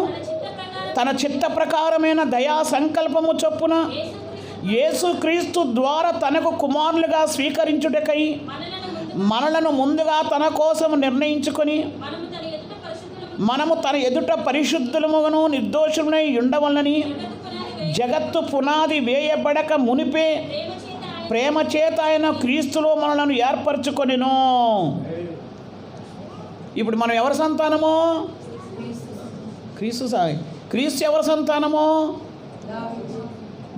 తన చిత్త ప్రకారమైన దయా సంకల్పము చొప్పున యేసుక్రీస్తు ద్వారా తనకు కుమారులుగా స్వీకరించుటకై మనలను ముందుగా తన కోసం నిర్ణయించుకొని మనము తన ఎదుట పరిశుద్ధులమును నిర్దోషులమై ఉండవలనని జగత్తు పునాది వేయబడక మునిపే ప్రేమ చేత ఆయన క్రీస్తులో మనలను ఏర్పరచుకొనెను. ఇప్పుడు మనం ఎవరి సంతానము? క్రీస్తు ఎవరి సంతానము?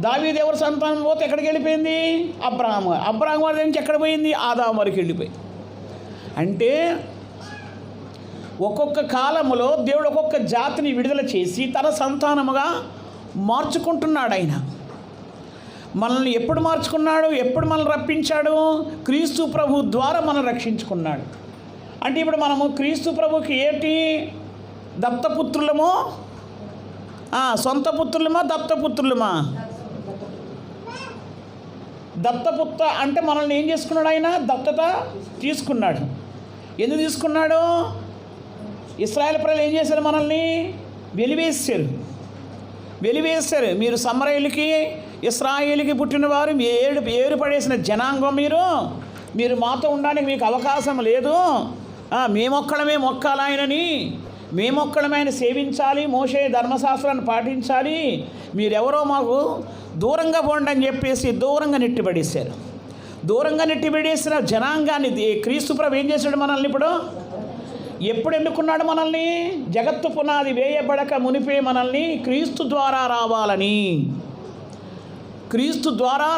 దావీదు ఎవరి సంతానం? పోతే ఎక్కడికి వెళ్ళిపోయింది? అబ్రహాం వారి నుంచి ఎక్కడ పోయింది? ఆదాము వరకు వెళ్ళిపోయింది. అంటే ఒక్కొక్క కాలములో దేవుడు ఒక్కొక్క జాతిని విడుదల చేసి తన సంతానముగా మార్చుకుంటున్నాడు. ఆయన మనల్ని ఎప్పుడు మార్చుకున్నాడు? ఎప్పుడు మనల్ని రప్పించాడు? క్రీస్తు ప్రభు ద్వారా మనం రక్షించుకున్నాడు. అంటే ఇప్పుడు మనము క్రీస్తు ప్రభుకి ఏంటి? దత్తపుత్రులమో, సొంత పుత్రులమా, దత్తపుత్రులమా? దత్తపుత్ర అంటే మనల్ని ఏం చేసుకున్నాడు? ఆయన దత్తత తీసుకున్నాడు. ఎందుకు తీసుకున్నాడు? ఇశ్రాయేలు ప్రజలు ఏం చేశారు? మనల్ని వెలివేశారు. మీరు సమరయులకి ఇశ్రాయేలుకి పుట్టినవారు, ఏడు పడేసిన జనాంగం, మీరు మాతో ఉండడానికి మీకు అవకాశం లేదు. మేమొక్కడమే మొక్కాలాయనని, మేమొక్కడమే ఆయన సేవించాలి, మోషే ధర్మశాస్త్రాన్ని పాటించాలి, మీరెవరో మాకు దూరంగా పోండి అని చెప్పేసి దూరంగా నెట్టిపడేశారు. దూరంగా నెట్టిపడేసిన జనాంగాన్ని క్రీస్తు ప్రభు ఏం చేశాడు? మనల్ని ఇప్పుడు ఎప్పుడు ఎన్నుకున్నాడు? మనల్ని జగత్తు పునాది వేయబడక మునిపే మనల్ని క్రీస్తు ద్వారా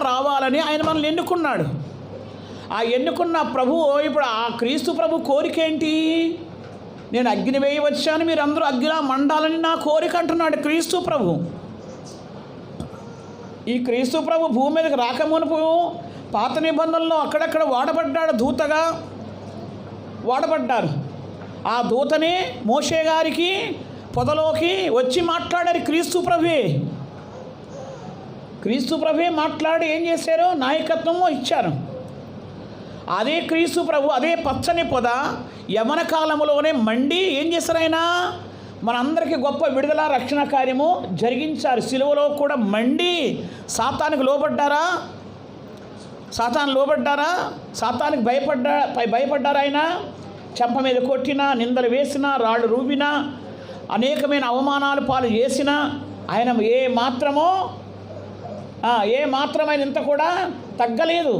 రావాలని ఆయన మనల్ని ఎన్నుకున్నాడు. ఆ ఎన్నుకున్న ప్రభువు ఇప్పుడు ఆ క్రీస్తు ప్రభు కోరిక ఏంటి? నేను అగ్ని వేయి వచ్చాను, మీరు అందరూ అగ్నిలా మండాలని నా కోరిక అంటున్నాడు క్రీస్తు ప్రభు. ఈ క్రీస్తు ప్రభు భూమి మీదకి రాకమునుపు పాత నిబంధనలో అక్కడక్కడ దూతగా వాడబడ్డారు. ఆ దూతని మోషే గారికి పొదలోకి వచ్చి మాట్లాడారు క్రీస్తు ప్రభువే మాట్లాడి ఏం చేశారు? నాయకత్వము ఇచ్చారు. అదే క్రీస్తు ప్రభు అదే పచ్చని పొద యవన కాలంలోనే మండి ఏం చేశారు? ఆయన మనందరికీ గొప్ప విడుదల రక్షణ కార్యము జరిగించారు. సిలువలో కూడా మండి సాతానికి లోబడ్డారా? సాతానికి భయపడ్డారా? ఆయన చెంప మీద కొట్టినా, నిందలు వేసినా, రాళ్ళు రూపినా, అనేకమైన అవమానాలు పాలు చేసినా ఆయన ఏ మాత్రమైన ఇంత కూడా తగ్గలేదు,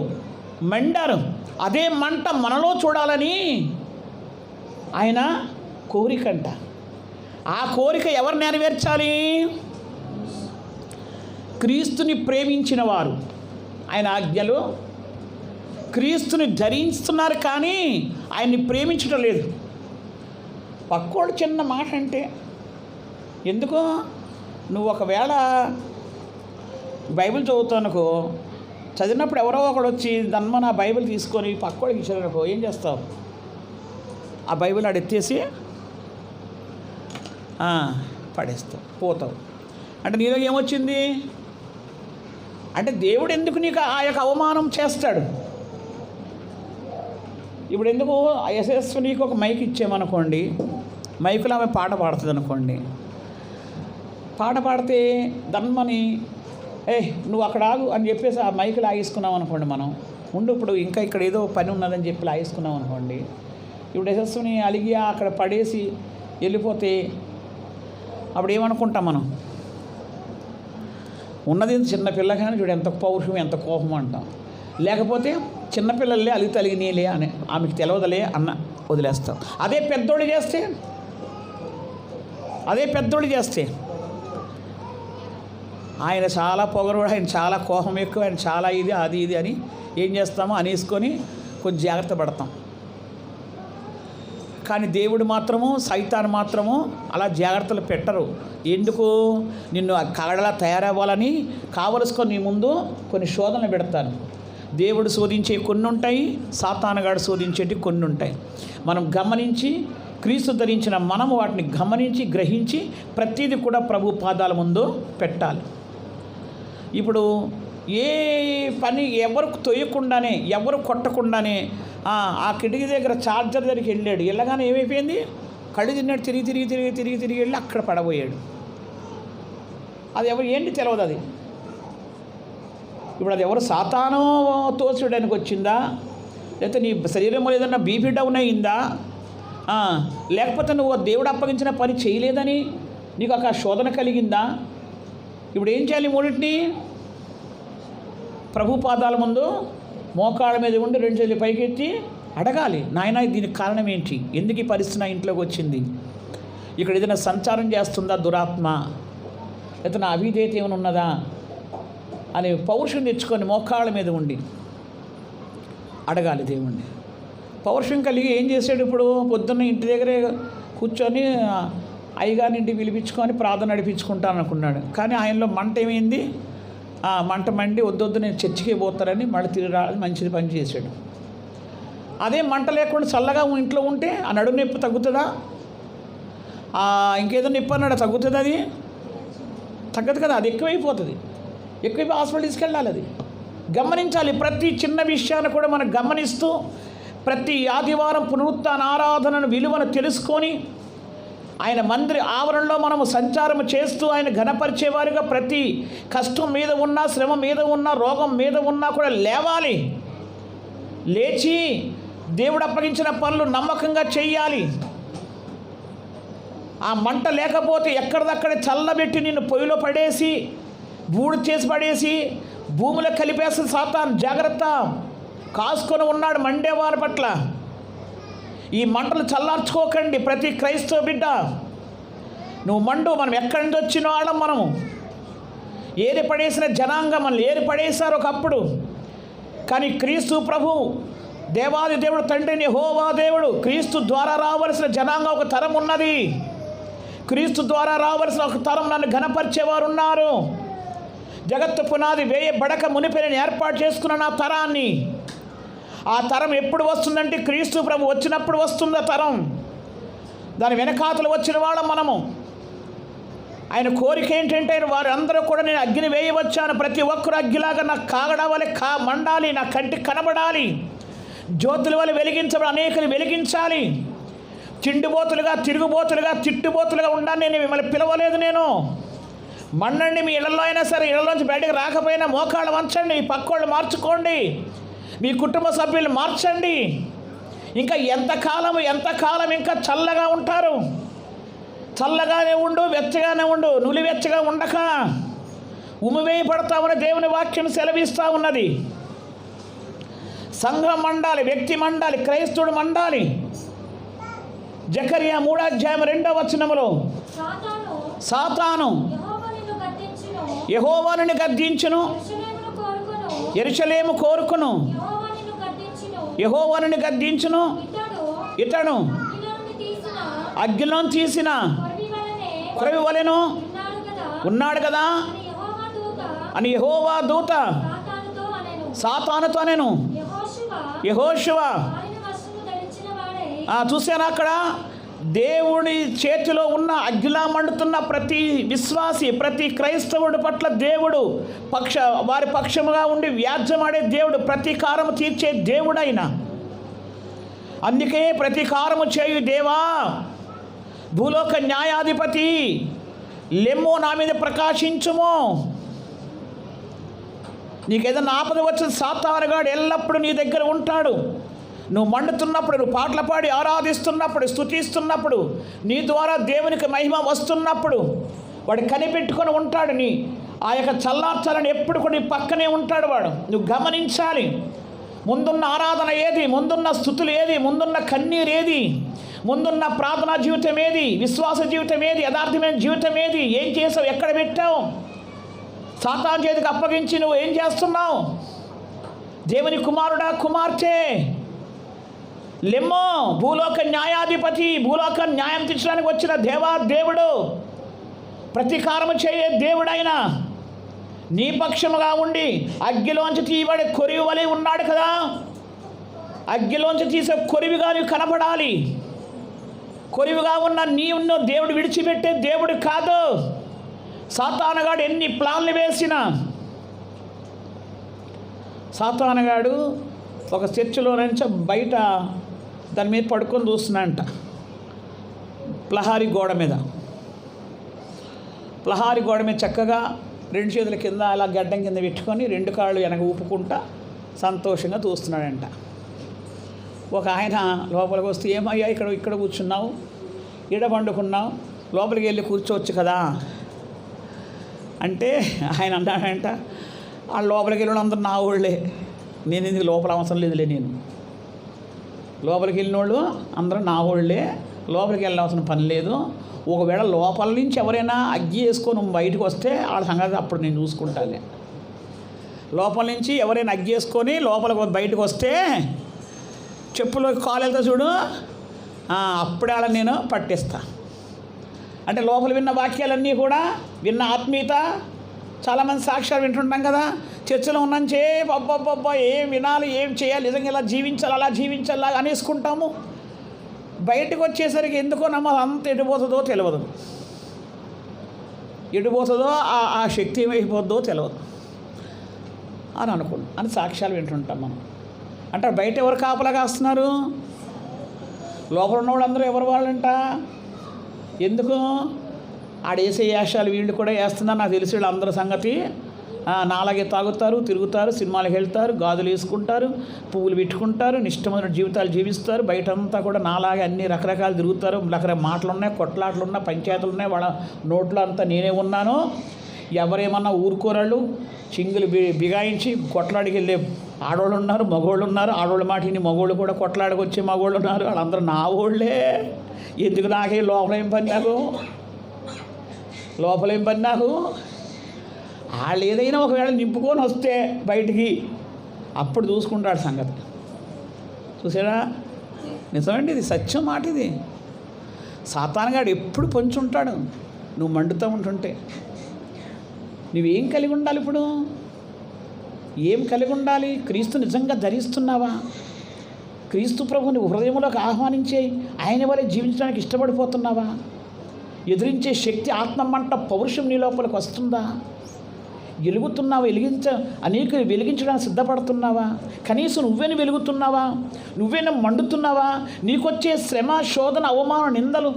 మండారు. అదే మంట మనలో చూడాలని ఆయన కోరికంట. ఆ కోరిక ఎవరు నెరవేర్చాలి? క్రీస్తుని ప్రేమించిన వారు. ఆయన ఆజ్ఞలు క్రీస్తుని ధరిస్తున్నారు కానీ ఆయన్ని ప్రేమించడం లేదు. పక్కోడు చిన్న మాట అంటే ఎందుకు? నువ్వు ఒకవేళ బైబిల్ చదువుతానుకో, చదివినప్పుడు ఎవరో ఒకడు వచ్చి దన్మ నా బైబిల్ తీసుకొని పక్కోడికి ఇచ్చారనుకో, ఏం చేస్తావు? ఆ బైబిల్ ఆడెత్తేసి పడేస్తావు, పోతావు. అంటే నీలో ఏమొచ్చింది? అంటే దేవుడు ఎందుకు నీకు ఆ యొక్క అవమానం చేస్తాడు? ఇప్పుడు ఎందుకు యశస్వినికి ఒక మైక్ ఇచ్చామనుకోండి, మైకులో ఆమె పాట పాడుతుంది అనుకోండి, పాట పాడితే దన్మని నువ్వు అక్కడ ఆగు అని చెప్పేసి ఆ మైకు లాగేసుకున్నాం అనుకోండి, మనం ఉండు ఇప్పుడు ఇంకా ఇక్కడ ఏదో పని ఉన్నదని చెప్పి లాగేసుకున్నాం అనుకోండి. ఇప్పుడు యశస్సుని అలిగి అక్కడ పడేసి వెళ్ళిపోతే అప్పుడు ఏమనుకుంటాం మనం? ఉన్నది చిన్న పిల్లగానే చూడు ఎంత పౌరుషం ఎంత కోపం అంటాం. లేకపోతే చిన్నపిల్లలే అలిగి తలిగినీలే అని ఆమెకు తెలవదలే అన్న వదిలేస్తాం. అదే పెద్దోళ్ళు చేస్తే ఆయన చాలా పొగరుడు, ఆయన చాలా కోపం ఎక్కువ, ఆయన చాలా ఇది అది ఇది అని ఏం చేస్తామో అనేసుకొని కొంచెం జాగ్రత్త పడతాం. కానీ దేవుడు మాత్రము, సైతాన్ మాత్రము అలా జాగ్రత్తలు పెట్టరు. ఎందుకు? నిన్ను కాడలా తయారవ్వాలని కావలసుకొని నీ ముందు కొన్ని శోధనలు పెడతాను. దేవుడు శోధించే కొన్ని ఉంటాయి, సాతానుగాడు శోధించేటి కొన్ని ఉంటాయి. మనం గమనించి, క్రీస్తు ధరించిన మనము వాటిని గమనించి గ్రహించి ప్రతిదీ కూడా ప్రభు పాదాల ముందు పెట్టాలి. ఇప్పుడు ఏ పని ఎవరు తొయ్యకుండానే, ఎవరు కొట్టకుండానే ఆ కిటికీ దగ్గర ఛార్జర్ దగ్గరికి వెళ్ళాడు. వెళ్ళగానే ఏమైపోయింది? కళ్ళు తిన్నాడు, తిరిగి వెళ్ళి అక్కడ పడబోయాడు. అది ఎవరు ఏంటి తెలియదు. అది ఇప్పుడు అది ఎవరు సాతాను తోచడానికి వచ్చిందా? లేకపోతే నీ శరీరంలో ఏదన్నా బీపీ డౌన్ అయిందా? లేకపోతే నువ్వు దేవుడు అప్పగించిన పని చేయలేదని నీకు ఒక శోధన కలిగిందా? ఇప్పుడు ఏం చేయాలి? మూడింటిని ప్రభు పాదాల ముందు మోకాళ్ళ మీద ఉండి 2 చేతులు పైకెత్తి అడగాలి. నాయనా దీనికి కారణం ఏంటి? ఎందుకు ఈ పరిస్థితి నా ఇంట్లోకి వచ్చింది? ఇక్కడ ఏదైనా సంచారం చేస్తుందా దురాత్మ? లేకపోతే నా అవిధేయత ఏమైనా ఉన్నదా అని పౌరుషం తెచ్చుకొని మోకాళ్ళ మీద ఉండి అడగాలి దేవుణ్ణి. పౌరుషం కలిగి ఏం చేశాడు? ఇప్పుడు పొద్దున్న ఇంటి దగ్గరే కూర్చొని అయ్యగారింటి పిలిపించుకొని ప్రార్థన నడిపించుకుంటాను అనుకున్నాడు. కానీ ఆయనలో మంట ఏమైంది? మంట మండి వద్దొద్దు నేను చర్చికి పోతారని మళ్ళీ తిరిగి రావాలి, మంచిది పని చేశాడు. అదే మంట లేకుండా చల్లగా ఇంట్లో ఉంటే ఆ నడుము నొప్పి తగ్గుతుందా? ఇంకేదో నొప్పి అన్నాడు, తగ్గుతుంది? అది తగ్గదు కదా, అది ఎక్కువైపోతుంది. ఎక్కువైపోయి హాస్పిటల్ తీసుకెళ్ళాలి. అది గమనించాలి. ప్రతి చిన్న విషయాన్ని కూడా మనం గమనిస్తూ ప్రతి ఆదివారం పునరుత్థాన ఆరాధనను విలువను తెలుసుకొని ఆయన మందిర ఆవరణలో మనము సంచారం చేస్తూ ఆయన ఘనపరిచేవారిగా ప్రతి కష్టం మీద ఉన్నా, శ్రమ మీద ఉన్నా, రోగం మీద ఉన్నా కూడా లేవాలి. లేచి దేవుడు అప్పగించిన పనులు నమ్మకంగా చెయ్యాలి. ఆ మంట లేకపోతే ఎక్కడిదక్కడే చల్లబెట్టి నిన్ను పొయ్యిలో పడేసి బూడు చేసి పడేసి భూమిలో కలిపేస్తుంది సాతాను. జాగ్రత్త, కాసుకొని ఉన్నాడు మండేవారి పట్ల. ఈ మంటలు చల్లార్చుకోకండి. ప్రతి క్రైస్తవ బిడ్డ నువ్వు మండు. మనం ఎక్కడి నుంచి వచ్చిన వాళ్ళం? మనము ఏరి పడేసిన జనాంగం, మనల్ని ఏరి పడేశారు ఒకప్పుడు. కానీ క్రీస్తు ప్రభు, దేవాది దేవుడు, తండ్రిని యెహోవా దేవుడు, క్రీస్తు ద్వారా రావలసిన జనాంగం ఒక తరం ఉన్నది. క్రీస్తు ద్వారా రావలసిన ఒక తరం నన్ను ఘనపరిచేవారు ఉన్నారు. జగత్తు పునాది వేయబడక మునిపే నేను ఏర్పాటు చేసుకున్న నా తరాన్ని. ఆ తరం ఎప్పుడు వస్తుందంటే క్రీస్తు ప్రభు వచ్చినప్పుడు వస్తుంది ఆ తరం. దాని వెనకాతలు వచ్చిన వాళ్ళం మనము. ఆయన కోరిక ఏంటంటే వారందరూ కూడా నేను అగ్ని వేయవచ్చాను, ప్రతి ఒక్కరు అగ్గిలాగా నాకు కాగడా వలె మండాలి, నా కంటికి కనబడాలి, జ్యోతుల వల్ల వెలిగించబడి అనేకలు వెలిగించాలి. తిండిబోతులుగా, తిరుగుబోతులుగా, తిట్టుబోతులుగా ఉండాలి. నేను మిమ్మల్ని పిలవలేదు. నేను మండండి. మీ ఇళ్లలో అయినా సరే, ఇళ్లలోంచి బయటకు రాకపోయినా మోకాళ్ళు వంచండి, పక్కోళ్ళు మార్చుకోండి, మీ కుటుంబ సభ్యులు మార్చండి. ఇంకా ఎంతకాలం ఇంకా చల్లగా ఉంటారు? చల్లగానే ఉండు, వెచ్చగానే ఉండు, నులివెచ్చగా ఉండక ఉమ్మివేయబడతామని దేవుని వాక్యం సెలవిస్తూ ఉన్నది. సంఘం మండాలి, వ్యక్తి మండాలి, క్రైస్తవుడు మండాలి. జకర్యా 3:2 సాతాను యెహోవాను గద్దించును, యెరూషలేము కోరుకును, యెహోవాను గద్దించును. ఇతడు అగ్నిలో తీసిన కొరవి వలెను ఉన్నాడు కదా అని యెహోవా దూత సాతానుతో నేను యెహోషువ. చూసారా అక్కడ దేవుడి చేతిలో ఉన్న అగ్నిలా మండుతున్న ప్రతి విశ్వాసి, ప్రతి క్రైస్తవుడి పట్ల దేవుడు వారి పక్షముగా ఉండి వ్యాజ్యమాడే దేవుడు, ప్రతీకారము తీర్చే దేవుడైన. అందుకే ప్రతీకారము చేయు దేవా, భూలోక న్యాయాధిపతి లెమ్మో, నా మీద ప్రకాశించుము. నీకేదన్నా ఆపద వచ్చిన సాతానుగాడు ఎల్లప్పుడూ నీ దగ్గర ఉంటాడు. నువ్వు మండుతున్నప్పుడు, నువ్వు పాటలు పాడి ఆరాధిస్తున్నప్పుడు, స్తుతిస్తున్నప్పుడు, నీ ద్వారా దేవునికి మహిమ వస్తున్నప్పుడు వాడు కనిపెట్టుకొని ఉంటాడు. నీ ఆ యొక్క చల్లార్చాలని ఎప్పుడు కూడా నీ పక్కనే ఉంటాడు వాడు. నువ్వు గమనించాలి, ముందున్న ఆరాధన ఏది, ముందున్న స్తుతులు ఏది, ముందున్న కన్నీరు ఏది, ముందున్న ప్రార్థనా జీవితం ఏది, విశ్వాస జీవితం ఏది, యథార్థమైన జీవితం ఏది, ఏం చేసావు, ఎక్కడ పెట్టావు? సాతాను చేతికి అప్పగించి నువ్వు ఏం చేస్తున్నావు? దేవుని కుమారుడా, కుమార్తె లెమ్మో, భూలోక న్యాయాధిపతి, భూలోక న్యాయం తీర్చడానికి వచ్చిన దేవుడు, ప్రతీకారము చేయే దేవుడైన నీ పక్షముగా ఉండి అగ్గిలోంచి తీయబడే కొరివి వలె ఉన్నాడు కదా. అగ్గిలోంచి తీసే కొరివిగా నీవు కనపడాలి. కొరివిగా ఉన్న నీవును దేవుడు విడిచిపెట్టే దేవుడు కాదు. సాతానుగాడు ఎన్ని ప్లాన్లు వేసినా, సాతానుగాడు ఒక చర్చిలో నుంచి బయట దాని మీద పడుకొని చూస్తున్నాడంట, ప్లహారీ గోడ మీద చక్కగా 2 చేతుల కింద అలా గడ్డం కింద పెట్టుకొని 2 కాళ్ళు వెనక ఊపుకుంటా సంతోషంగా చూస్తున్నాడంట. ఒక ఆయన లోపలికి వస్తే, ఏమయ్యా ఇక్కడ కూర్చున్నావు, ఈడ పండుకున్నావు, లోపలికి వెళ్ళి కూర్చోవచ్చు కదా అంటే ఆయన అన్నాడంట, ఆ లోపలికి వెళ్ళిన అందరూ నా ఊళ్ళే, నేను ఎందుకు లోపల అవసరం లేదులే, నేను లోపలికి వెళ్ళిన వాళ్ళు అందరూ నా ఊళ్ళే, లోపలికి వెళ్ళవలసిన పని లేదు. ఒకవేళ లోపల నుంచి ఎవరైనా అగ్గి వేసుకొని బయటకు వస్తే వాళ్ళ సంగతి అప్పుడు నేను చూసుకుంటాను. లోపల నుంచి ఎవరైనా అగ్గి వేసుకొని లోపలికి బయటకు వస్తే చెప్పులో కాలేలతో చూడు, అప్పుడే వాళ్ళని నేను పట్టిస్తా. అంటే లోపల విన్న వాక్యాలన్నీ కూడా, విన్న ఆత్మీయత, చాలామంది సాక్ష్యాలు వింటుంటాం కదా, చర్చలో ఉన్నంచే అబ్బబ్బబ్బా ఏం వినాలి, ఏం చేయాలి, నిజంగా ఇలా జీవించాలి, అలా జీవించాలి అనేసుకుంటాము. బయటకు వచ్చేసరికి ఎందుకో అంత ఎడిపోతుందో తెలియదు, ఎడిపోతుందో ఆ శక్తి ఏమైపోతుందో తెలియదు అని సాక్ష్యాలు వింటుంటాం మనం. అంటే బయట ఎవరు కాపలా కాస్తున్నారు? లోపల ఉన్న వాళ్ళందరూ ఎవరు వాళ్ళంట? ఎందుకు ఆడేసే వేషాలు వీళ్ళు కూడా వేస్తున్నారు నాకు తెలిసి. వీళ్ళందరూ సంగతి నాలాగే తాగుతారు, తిరుగుతారు, సినిమాలకు వెళ్తారు, గాజులు వేసుకుంటారు, పువ్వులు పెట్టుకుంటారు, ఇష్టమైన జీవితాలు జీవిస్తారు. బయటంతా కూడా నాలాగే అన్ని రకరకాలు తిరుగుతారు. రకరకాల మాటలు ఉన్నాయి, కొట్లాటలు ఉన్నాయి, పంచాయతీలు ఉన్నాయి. వాళ్ళ నోట్లో అంతా నేనే ఉన్నాను. ఎవరేమన్నా ఊరుకోరాళ్ళు చింగులు బిగాయించి కొట్లాడికి వెళ్ళే ఆడవాళ్ళు ఉన్నారు, మగవాళ్ళు ఉన్నారు. ఆడవాళ్ళ మాటిని మగవాళ్ళు కూడా కొట్లాడికి వచ్చే మగవాళ్ళు ఉన్నారు. వాళ్ళందరూ నా వాళ్ళే. ఎందుకు నాకే లోపలేం పని నాకు, లోపలేం పని నాకు? వాళ్ళు ఏదైనా ఒకవేళ నింపుకొని వస్తే బయటికి అప్పుడు చూసుకుంటాడు సంగతి. చూసారా? నిజమండి, ఇది సత్యం మాట. ఇది సాతానుగాడు ఎప్పుడు పొంచుంటాడు నువ్వు మండుతూ ఉంటుంటే. నువ్వేం కలిగి ఉండాలి? ఇప్పుడు ఏం కలిగి ఉండాలి? క్రీస్తు నిజంగా ధరిస్తున్నావా? క్రీస్తు ప్రభుని హృదయంలోకి ఆహ్వానించే ఆయన వలె జీవించడానికి ఇష్టపడిపోతున్నావా? ఎదిరించే శక్తి, ఆత్మమంట, పౌరుషం నీ లోపలికి వస్తుందా? వెలుగుతున్నావా? అనేక వెలిగించడానికి సిద్ధపడుతున్నావా? కనీసం నువ్వేనా వెలుగుతున్నావా? నువ్వేనా మండుతున్నావా? నీకొచ్చే శ్రమ, శోధన, అవమానం, నిందలు,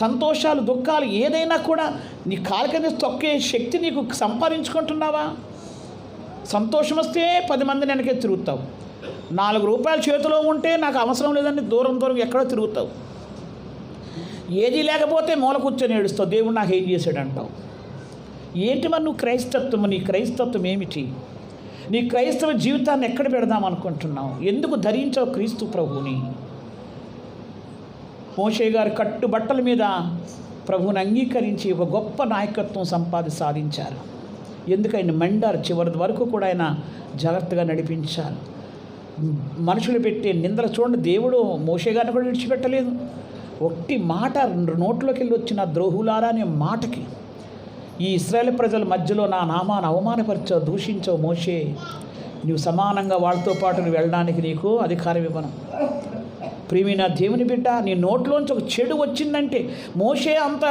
సంతోషాలు, దుఃఖాలు ఏదైనా కూడా నీ కాలు కింద తొక్కే శక్తి నీకు సంపాదించుకుంటున్నావా? సంతోషం వస్తే 10 మందిని వెనకే తిరుగుతావు. 4 రూపాయలు చేతిలో ఉంటే నాకు అవసరం లేదని దూరం ఎక్కడో తిరుగుతావు. ఏది లేకపోతే మూల కూర్చొని ఏడుస్తావు, దేవుడు నాకు ఏం చేశాడు అంటావు. ఏంటి మరి నువ్వు క్రైస్తత్వం? నీ క్రైస్తత్వం ఏమిటి? నీ క్రైస్తవ జీవితాన్ని ఎక్కడ పెడదాం అనుకుంటున్నావు? ఎందుకు ధరించావు క్రీస్తు ప్రభువుని? మోషే గారు కట్టుబట్టల మీద ప్రభువుని అంగీకరించి ఒక గొప్ప నాయకత్వం సాధించారు. ఎందుకు ఆయన మండారు, చివరి వరకు కూడా ఆయన జాగ్రత్తగా నడిపించారు. మనుషులు పెట్టే నిందలు చూడండి, దేవుడు మోషే గారిని కూడా విడిచిపెట్టలేదు. ఒట్టి మాట నోట్లోకి వెళ్ళి వచ్చిన ద్రోహులారా అనే మాటకి ఈ ఇశ్రాయేలు ప్రజల మధ్యలో నా నామాన్ని అవమానపరిచావు, దూషించావు మోషే, నువ్వు సమానంగా వాళ్ళతో పాటు నువ్వు వెళ్ళడానికి నీకు అధికారం ఇవ్వను. ప్రియమైన దేవుని బిడ్డ, నీ నోట్లోంచి ఒక చెడు వచ్చిందంటే, మోషే అంత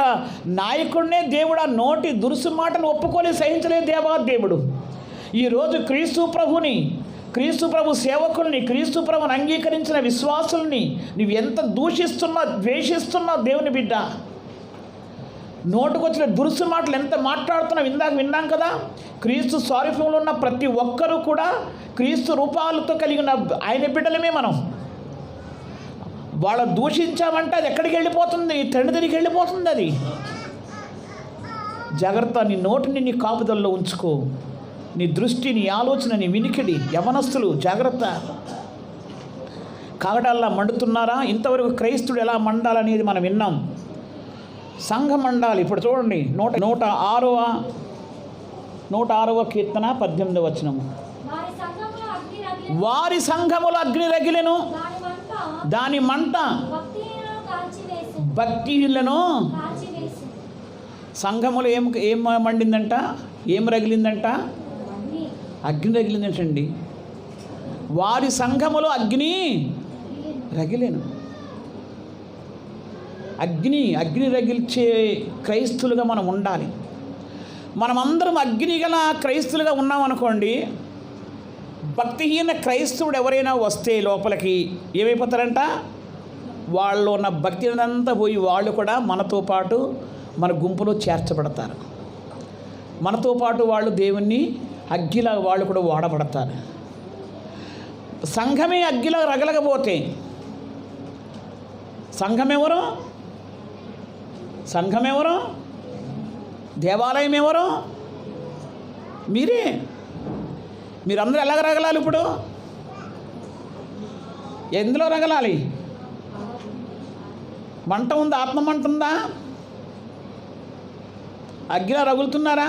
నాయకుడినే దేవుడు ఆ నోటి దురుసు మాటను ఒప్పుకొని సహించలేదు దేవుడు. ఈరోజు క్రీస్తు ప్రభు సేవకుల్ని, క్రీస్తు ప్రభుని అంగీకరించిన విశ్వాసుల్ని నువ్వు ఎంత ద్వేషిస్తున్నావు దేవుని బిడ్డ. నోటుకొచ్చిన దురుసు మాటలు ఎంత మాట్లాడుతున్నావు. విన్నాం కదా, క్రీస్తు స్వరూపంలో ఉన్న ప్రతి ఒక్కరూ కూడా క్రీస్తు రూపాలతో కలిగిన ఆయన బిడ్డలమే మనం. వాళ్ళ దూషించామంటే అది ఎక్కడికి వెళ్ళిపోతుంది? తండ్రి దగ్గరికి వెళ్ళిపోతుంది. అది జాగ్రత్త, నీ నోటిని నీ కాపుదల్లో ఉంచుకో. నీ దృష్టి, నీ ఆలోచన, నీ వినికిడి, యవనస్తులు జాగ్రత్త. కాగడాల్లా మండుతున్నారా? ఇంతవరకు క్రైస్తుడు ఎలా మండాలనేది మనం విన్నాం. సంఘం మండాలి. ఇప్పుడు చూడండి, 106వ కీర్తన 18వ వచనము. వారి సంఘములో అగ్ని రగిలెను, దాని మంట భక్తిహీనులను. సంఘములో ఏం మండిందంట? ఏం రగిలిందంట? అగ్ని రగిలిందంటండి. వారి సంఘములో అగ్ని రగిలేను. అగ్ని రగిల్చే క్రైస్తులుగా మనం ఉండాలి. మనమందరం అగ్ని గల క్రైస్తులుగా ఉన్నామనుకోండి, భక్తిహీన క్రైస్తవుడు ఎవరైనా వస్తే లోపలికి ఏమైపోతారంట? వాళ్ళు ఉన్న భక్తినంతా పోయి వాళ్ళు కూడా మనతో పాటు మన గుంపులో చేర్చబడతారు. మనతో పాటు వాళ్ళు దేవుణ్ణి అగ్గిలా వాళ్ళు కూడా వాడబడతారు. సంఘమే అగ్గిలా రగలకపోతే సంఘం ఎవరు? దేవాలయం ఎవరు? మీరందరూ ఎలాగ రగలాలి? ఇప్పుడు ఎందులో రగలాలి? మంట ఉందా? ఆత్మ మంట ఉందా? అగ్గిలా రగులుతున్నారు.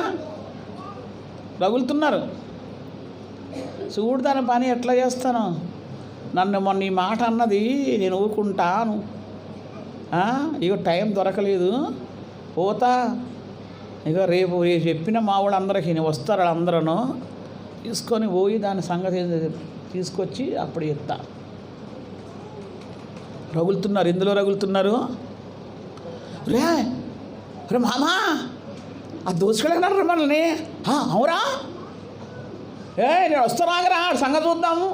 చూడు దాని పని ఎట్లా చేస్తాను. నన్ను మొన్న ఈ మాట అన్నది నేను ఊరుకుంటాను. ఇక టైం దొరకలేదు, పోతా. ఇక రేపు చెప్పిన మా వాళ్ళు అందరికీ వస్తారు, వాళ్ళందరూ తీసుకొని పోయి దాని సంగతి తీసుకొచ్చి అప్పుడు చెప్తా. రగులుతున్నారు. ఎందులో రగులుతున్నారు? రే మామా, ఆ దోసుకెళ్ళినారు మనల్ని. అవురా? నేను వస్తారాగరా, సంగతి చూద్దాము.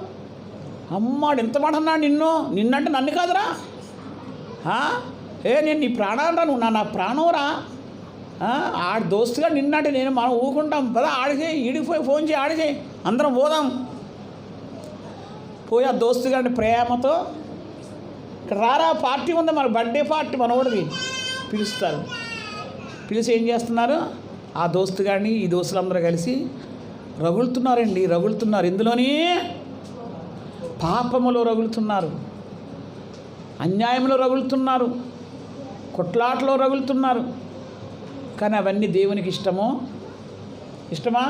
అమ్మాడు ఎంత మాట అన్నాడు నిన్నంటే నన్ను కాదురా. నేను నీ ప్రాణాన్ని నువ్వు నా ప్రాణంరా. ఆడి దోస్తుగా నిన్నంటే నేను మనం ఊరుకుంటాం కదా. ఈడికి పోయి ఫోన్ చేయి, ఆడిచేయి, అందరం పోదాం. పోయి ఆ దోస్తుగాడిని ప్రేమతో ఇక్కడ రారా, పార్టీ ఉంది, మన బర్త్డే పార్టీ మనోడిది పిలుస్తారు. పిలిచి ఏం చేస్తున్నారు? ఆ దోస్తుగాడిని ఈ దోస్తులందరూ కలిసి రగులుతున్నారు. ఇందులోని పాపములో రగులుతున్నారు, అన్యాయంలో రగులుతున్నారు, కొట్లాటలో రగులుతున్నారు. కానీ అవన్నీ దేవునికి ఇష్టమా?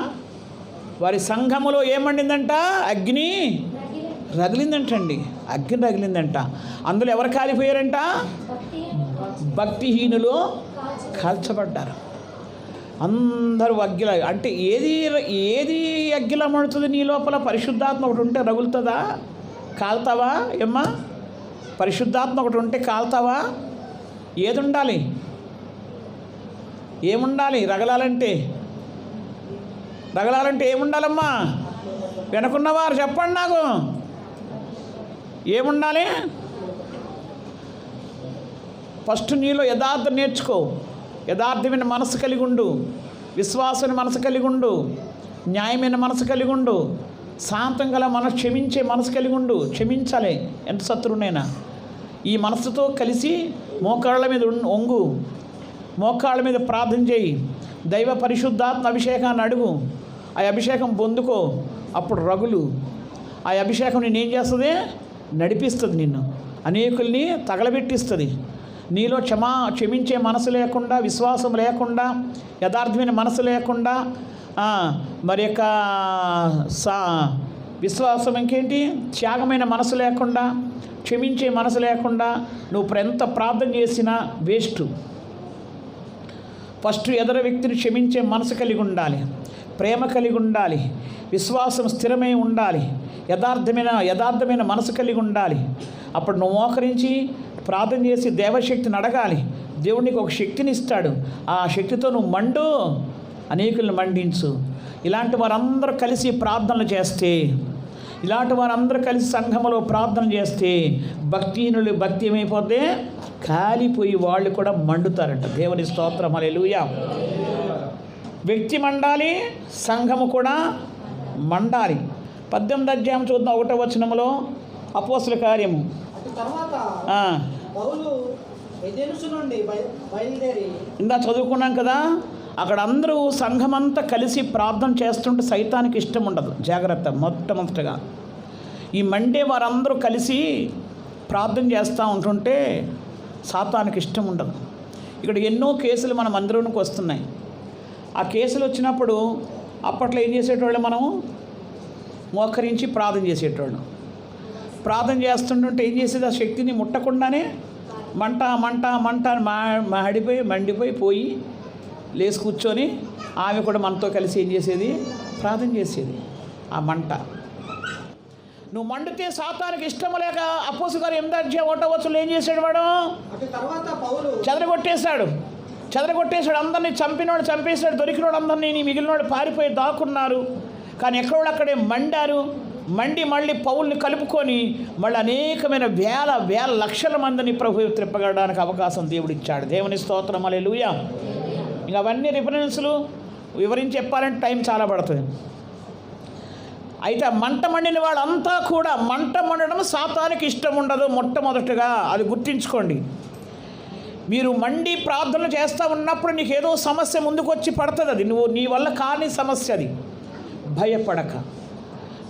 వారి సంఘములో ఏమండిందంట? అగ్ని రగిలిందంటండి. అగ్ని రగిలిందంట. అందులో ఎవరు కాలిపోయారంట? భక్తిహీనులు కాల్చబడ్డారు. అందరూ అగ్గిల అంటే ఏది అగ్గిలా మడుతుంది నీ లోపల? పరిశుద్ధాత్మ ఒకటి ఉంటే రగులుతుందా? కాలుతావా? ఏమ్మా, పరిశుద్ధాత్మ ఒకటి ఉంటే కాలుతావా? ఏది ఉండాలి? ఏముండాలి? రగలాలంటే ఏముండాలమ్మా? వెనుకున్నవారు చెప్పండి నాకు, ఏముండాలి? ఫస్ట్ నీలో యథార్థం నేర్చుకో. యథార్థమైన మనసు కలిగి ఉండు, విశ్వాసమైన మనసు కలిగి ఉండు, న్యాయమైన మనసు కలిగి ఉండు, శాంతం గల మనసు, క్షమించే మనసు కలిగి ఉండు. క్షమించాలి ఎంత శత్రువునైనా. ఈ మనసుతో కలిసి మోకాళ్ళ మీద ఒంగు, మోకాళ్ళ మీద ప్రార్థన చేయి, దైవ పరిశుద్ధాత్మ అభిషేకాన్ని అడుగు, ఆ అభిషేకం పొందుకో. అప్పుడు రగులు. ఆ అభిషేకం నిన్ను ఏం చేస్తుంది? నడిపిస్తుంది, నిన్ను అనేకుల్ని తగలబెట్టిస్తుంది. నీలో క్షమించే మనసు లేకుండా, విశ్వాసం లేకుండా, యథార్థమైన మనసు లేకుండా, మరి యొక్క విశ్వాసం ఇంకేంటి, త్యాగమైన మనసు లేకుండా, క్షమించే మనసు లేకుండా నువ్వు ఎంత ప్రార్థన చేసినా వేస్ట్. ఫస్ట్ ఎదుర వ్యక్తిని క్షమించే మనసు కలిగి ఉండాలి, ప్రేమ కలిగి ఉండాలి, విశ్వాసం స్థిరమై ఉండాలి, యథార్థమైన మనసు కలిగి ఉండాలి. అప్పుడు నువ్వు మోకరించి ప్రార్థన చేసి దేవశక్తిని అడగాలి. దేవుడికి ఒక శక్తిని ఇస్తాడు. ఆ శక్తితో నువ్వు మండు, అనేకులను మండించు. ఇలాంటి వారందరూ కలిసి ప్రార్థనలు చేస్తే, ఇలాంటి వారందరూ కలిసి సంఘములో ప్రార్థన చేస్తే భక్తిహీనులు భక్తి ఏమైపోతే కాలిపోయి వాళ్ళు కూడా మండుతారంట. దేవుని స్తోత్రం, హల్లెలూయా. వ్యక్తి మండాలి, సంఘము కూడా మండాలి. 18వ అధ్యాయం చూద్దాం, 1వ వచనంలో అపోస్తల కార్యము. తర్వాత పౌలు ఎథెన్సు నుండి బయలుదేరి, ఇందా చదువుకున్నాం కదా, అక్కడ అందరూ సంఘమంతా కలిసి ప్రార్థన చేస్తుంటే సైతానికి ఇష్టం ఉండదు. జాగ్రత్త. మొట్టమొదటిగా ఈ మండే వారందరూ కలిసి ప్రార్థన చేస్తూ ఉంటుంటే సాతానికి ఇష్టం ఉండదు. ఇక్కడ ఎన్నో కేసులు మన మందిరానికి వస్తున్నాయి. ఆ కేసులు వచ్చినప్పుడు అప్పట్లో ఏం చేసేటోళ్ళు, మనము మోకరించి ప్రార్థన చేసేటోళ్ళు. ప్రార్థన చేస్తుంటుంటే ఏం చేసేది, ఆ శక్తిని ముట్టకుండానే మంట మంట మంట మండిపోయి పోయి లేచి కూర్చొని ఆమె కూడా మనతో కలిసి ఏం చేసేది, ప్రార్థన చేసేది. ఆ మంట నువ్వు మండితే సాతానికి ఇష్టం లేక అపోస్తలుల కార్యం 8వ అధ్యాయం 1వ వచనంలో ఏం చేశాడు వాడు, చెదరగొట్టేశాడు. అందరినీ చంపేశాడు. దొరికినోడు అందరినీ, మిగిలినోడు పారిపోయి దాక్కున్నారు. కానీ ఎక్కడో అక్కడే మండి మళ్ళీ పౌల్ని కలుపుకొని మళ్ళీ అనేకమైన వేల లక్షల మందిని ప్రభు త్రిప్పగడానికి అవకాశం దేవుడు ఇచ్చాడు. దేవుని స్తోత్రం, హల్లెలూయా. ఇంకా అవన్నీ రిఫరెన్స్లు వివరించి చెప్పాలంటే టైం చాలా పడుతుంది. అయితే మంట మండిన వాళ్ళంతా కూడా, మంట మండడం సాతానికి ఇష్టం ఉండదు. మొట్టమొదటిగా అది గుర్తించుకోండి. మీరు మండి ప్రార్థనలు చేస్తూ ఉన్నప్పుడు నీకు ఏదో సమస్య ముందుకు వచ్చి పడుతుంది. అది నీ వల్ల కాని సమస్య. అది